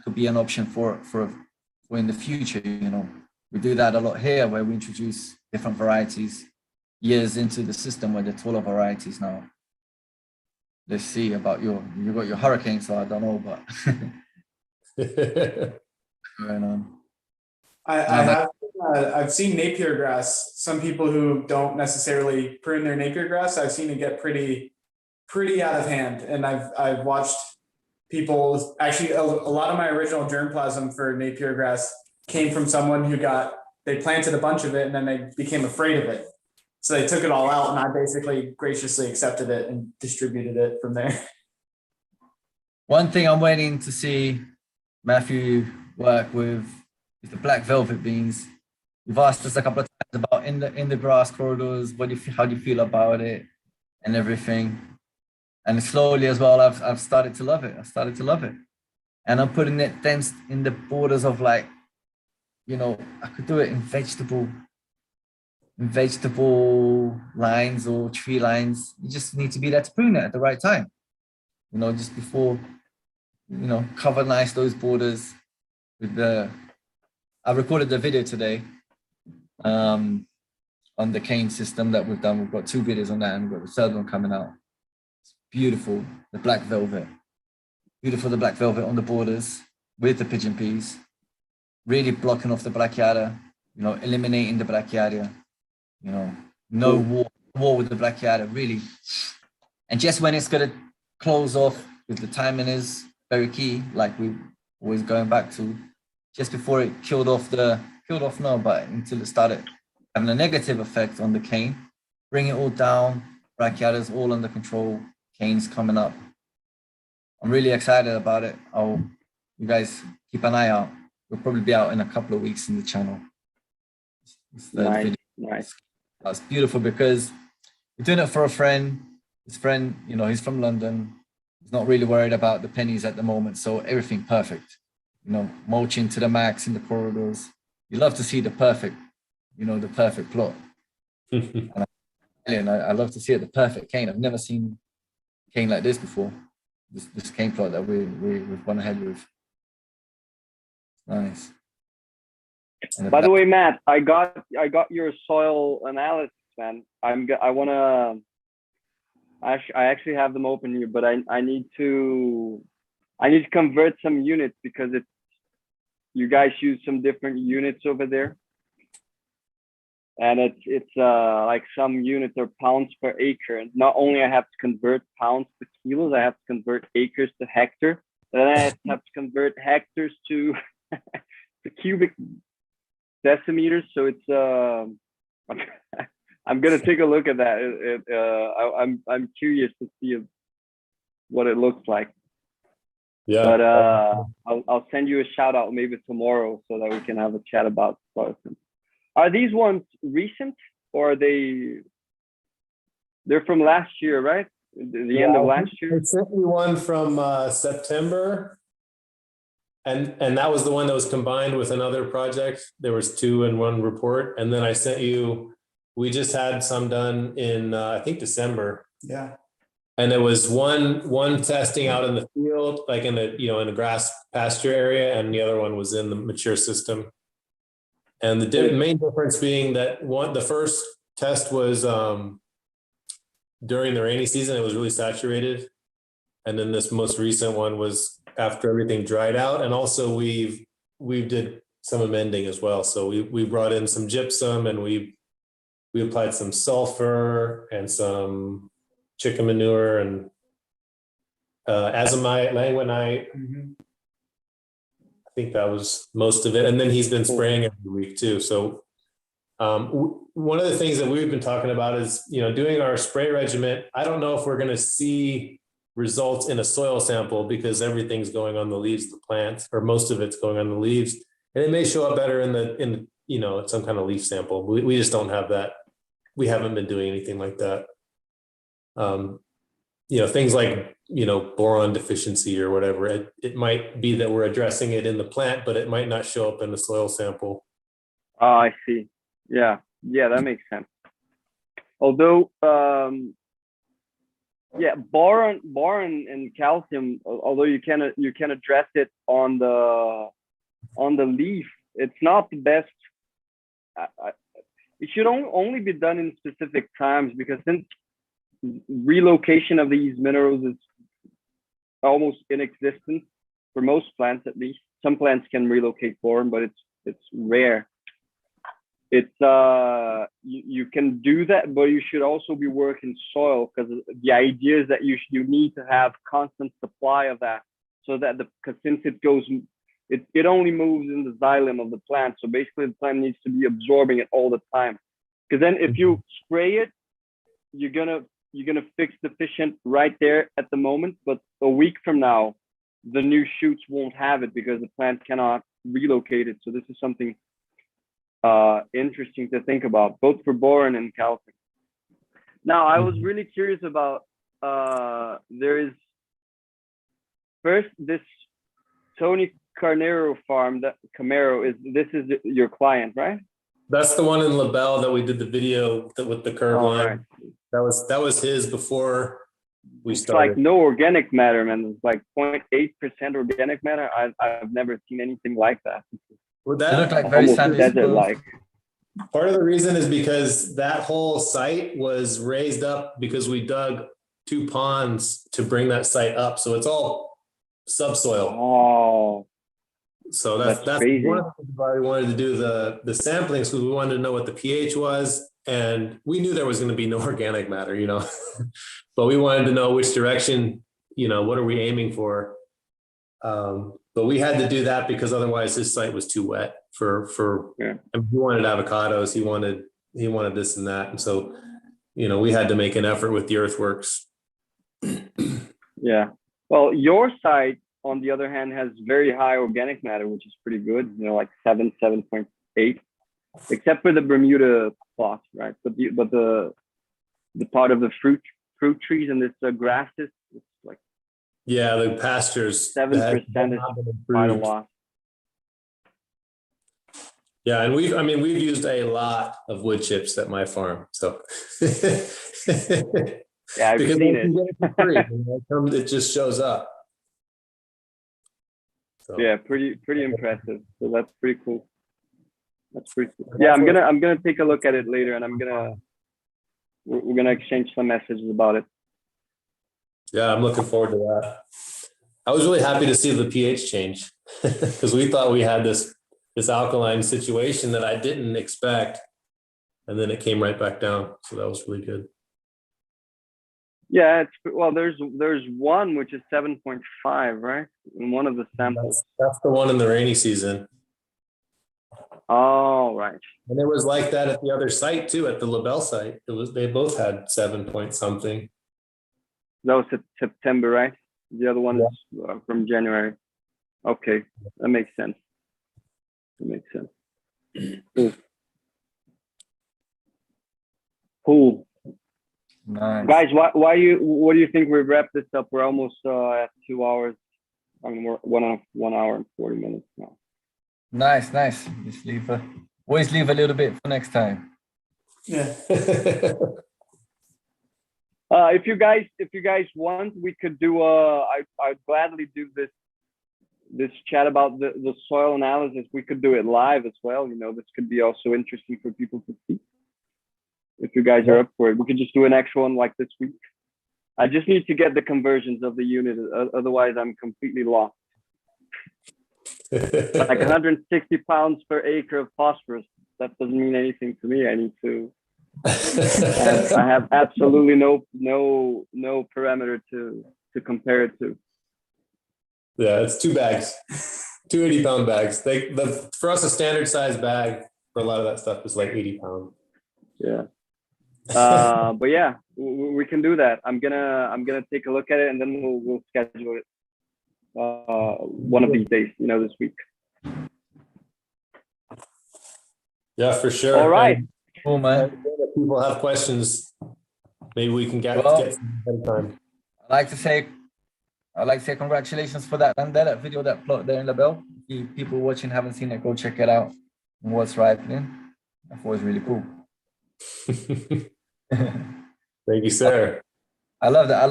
S2: could be an option for in the future. We do that a lot here, where we introduce different varieties years into the system, where they're taller varieties now. Let's see about you got your hurricane, so I don't know, but going on.
S4: I've seen Napier grass. Some people who don't necessarily prune their Napier grass, I've seen it get pretty out of hand. And I've watched people, actually a lot of my original germplasm for Napier grass came from someone they planted a bunch of it and then they became afraid of it. So they took it all out and I basically graciously accepted it and distributed it from there.
S2: One thing I'm waiting to see Matthew work with is the black velvet beans. You've asked us a couple of times about in the grass corridors. How do you feel about it and everything? And slowly as well, I've started to love it. And I'm putting it dense in the borders of, like, I could do it in vegetable lines or tree lines. You just need to be there to prune it at the right time. Just before, cover nice those borders with I recorded the video today on the cane system that we've done. We've got 2 videos on that, and we've got the third one coming out. It's beautiful, the black velvet. Beautiful, the black velvet on the borders with the pigeon peas, really blocking off the brachiata, eliminating the brachiaria, no war with the brachiata, really. And just when it's going to close off, with the timing is very key, like we always going back to, just before it killed off but until it started having a negative effect on the cane, bring it all down, brachiatas all under control, canes coming up. I'm really excited about it. You guys keep an eye out. We'll probably be out in a couple of weeks in the channel.
S1: Nice.
S2: That's beautiful because we're doing it for a friend. His friend, he's from London. He's not really worried about the pennies at the moment, so everything perfect. Mulching to the max in the corridors. You love to see the perfect plot. And I love to see it, the perfect cane. I've never seen cane like this before. This cane plot that we've gone ahead with. Nice.
S1: By the way, Matt, I got your soil analysis, man. I actually have them open here, but I need to convert some units because you guys use some different units over there. And it's like some units are pounds per acre. And not only I have to convert pounds to kilos, I have to convert acres to hectare. Then I have to convert hectares to to cubic decimeters. So it's I'm gonna take a look at that. I'm curious to see what it looks like.
S3: Yeah.
S1: But I'll send you a shout out maybe tomorrow so that we can have a chat about soil. Are these ones recent or are they They're from last year, right? The end of last year.
S3: I sent you one from September. And that was the one that was combined with another project. There was 2 in one report. And then I sent you, we just had some done in, I think December.
S4: Yeah.
S3: And it was one testing out in the field, like in the, in the grass pasture area. And the other one was in the mature system. And the main difference being that the first test was during the rainy season, it was really saturated. And then this most recent one was after everything dried out. And also we did some amending as well. So we brought in some gypsum and we applied some sulfur and some chicken manure and azomite, languinite.
S4: Mm-hmm.
S3: I think that was most of it. And then he's been spraying every week too. So one of the things that we've been talking about is, doing our spray regimen. I don't know if we're going to see results in a soil sample because everything's going on the leaves of the plants, or most of it's going on the leaves, and it may show up better in some kind of leaf sample. We just don't have that. We haven't been doing anything like that. Things like boron deficiency or whatever. It might be that we're addressing it in the plant, but it might not show up in the soil sample.
S1: Oh, I see. Yeah, that makes sense. Although, boron and calcium, although you can address it on the leaf, it's not the best. It should only be done in specific times, because since relocation of these minerals is almost inexistent for most plants, at least. Some plants can relocate boron, but it's rare. You can do that, but you should also be working soil, because the idea is that you need to have constant supply of that, so that because since it only moves in the xylem of the plant, so basically the plant needs to be absorbing it all the time. Because then if you spray it, you're gonna fix deficient right there at the moment, but a week from now the new shoots won't have it because the plant cannot relocate it. So this is something interesting to think about, both for boron and calcium. Now, I was really curious about, there is first this Tony Carnero farm, that Camaro this is your client, right?
S3: That's the one in LaBelle that we did the video with the curve line.
S1: Right.
S3: That was his before we
S1: it's
S3: started.
S1: Like no organic matter, man. It's like 0.8% organic matter. I've never seen anything like that.
S3: Well,
S2: They look like very sandy
S1: desert-like.
S3: Part of the reason is because that whole site was raised up because we dug 2 ponds to bring that site up. So it's all subsoil.
S1: Oh,
S3: So that's
S1: crazy.
S3: one of the reasons why we wanted to do the sampling, because we wanted to know what the pH was. And we knew there was going to be no organic matter, but we wanted to know which direction, what are we aiming for? But we had to do that because otherwise this site was too wet
S1: yeah.
S3: I mean, he wanted avocados, he wanted this and that. And so, we had to make an effort with the earthworks.
S1: Yeah. Well, your site, on the other hand, has very high organic matter, which is pretty good, like 7.8, except for the Bermuda plot, right? But the part of the fruit trees and this grasses, it's like,
S3: yeah, the pastures
S1: 7% is quite a lot.
S3: Yeah, and we've used a lot of wood chips at my farm, so
S1: yeah, I've seen it.
S3: It just shows up. So.
S1: Yeah, pretty impressive. So that's pretty cool. Yeah, I'm gonna take a look at it later, and we're gonna exchange some messages about it.
S3: Yeah, I'm looking forward to that. I was really happy to see the pH change because we thought we had this alkaline situation that I didn't expect, and then it came right back down. So that was really good.
S1: Yeah, there's one which is 7.5, right? In one of the samples.
S3: That's the one in the rainy season.
S1: Oh, right.
S3: And it was like that at the other site too, at the LaBelle site. They both had 7 point something.
S1: That was September, right? The other one is from January. Okay, that makes sense. Cool.
S2: Nice.
S1: Guys, what do you think we wrap this up? We're almost at 2 hours. I mean, we're 1 hour and 40 minutes now.
S2: Nice. Just always leave a little bit for next time.
S4: Yeah.
S1: If you guys want, we could do I'd gladly do this chat about the soil analysis. We could do it live as well. This could be also interesting for people to see. If you guys are up for it, we could just do an extra one like this week. I just need to get the conversions of the unit. Otherwise, I'm completely lost. Like 160 pounds per acre of phosphorus. That doesn't mean anything to me. I need to. I have absolutely no parameter to compare it to.
S3: Yeah, it's 2 bags, 2 80-pound bags. For us, a standard size bag for a lot of that stuff is like 80 pounds.
S1: Yeah. But yeah, we can do that. I'm gonna take a look at it, and then we'll schedule it one of these days. This week.
S3: Yeah, for sure.
S1: All right.
S3: And
S2: Cool, man.
S3: if people have questions, maybe we can get some time.
S2: I'd like to say congratulations for that video, that plot there in the bell. If people watching haven't seen it, go check it out. And what's ripening. I thought it was really cool.
S3: Thank you, sir.
S2: I love that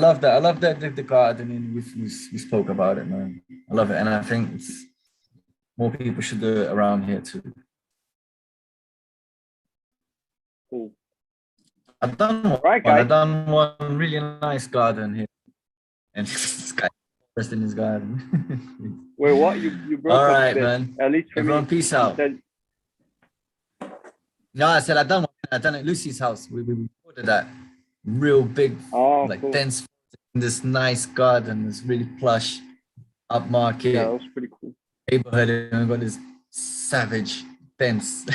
S2: the gardening. We spoke about it, man. I love it, and I think more people should do it around here too.
S1: Cool.
S2: I've done one really nice garden here, and this guy first in his garden.
S1: Wait, what? You broke
S2: All
S1: up a
S2: right,
S1: bit.
S2: man.
S1: At least for
S2: Everyone,
S1: me.
S2: peace out.
S1: Said,
S2: No, I said I done it at Lucy's house. We recorded that real big,
S1: cool.
S2: dense, this nice garden, this really plush, upmarket
S1: Yeah, that was pretty cool.
S2: neighborhood, and we got this savage fence.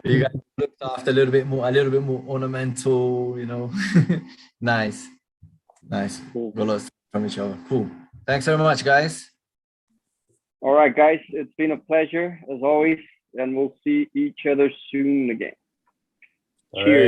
S2: You guys looked after a little bit more ornamental, Nice.
S1: Cool.
S2: Got lots from each other. Cool. Thanks very much, guys.
S1: All right, guys. It's been a pleasure as always, and we'll see each other soon again.
S3: All
S1: Cheers.
S3: right.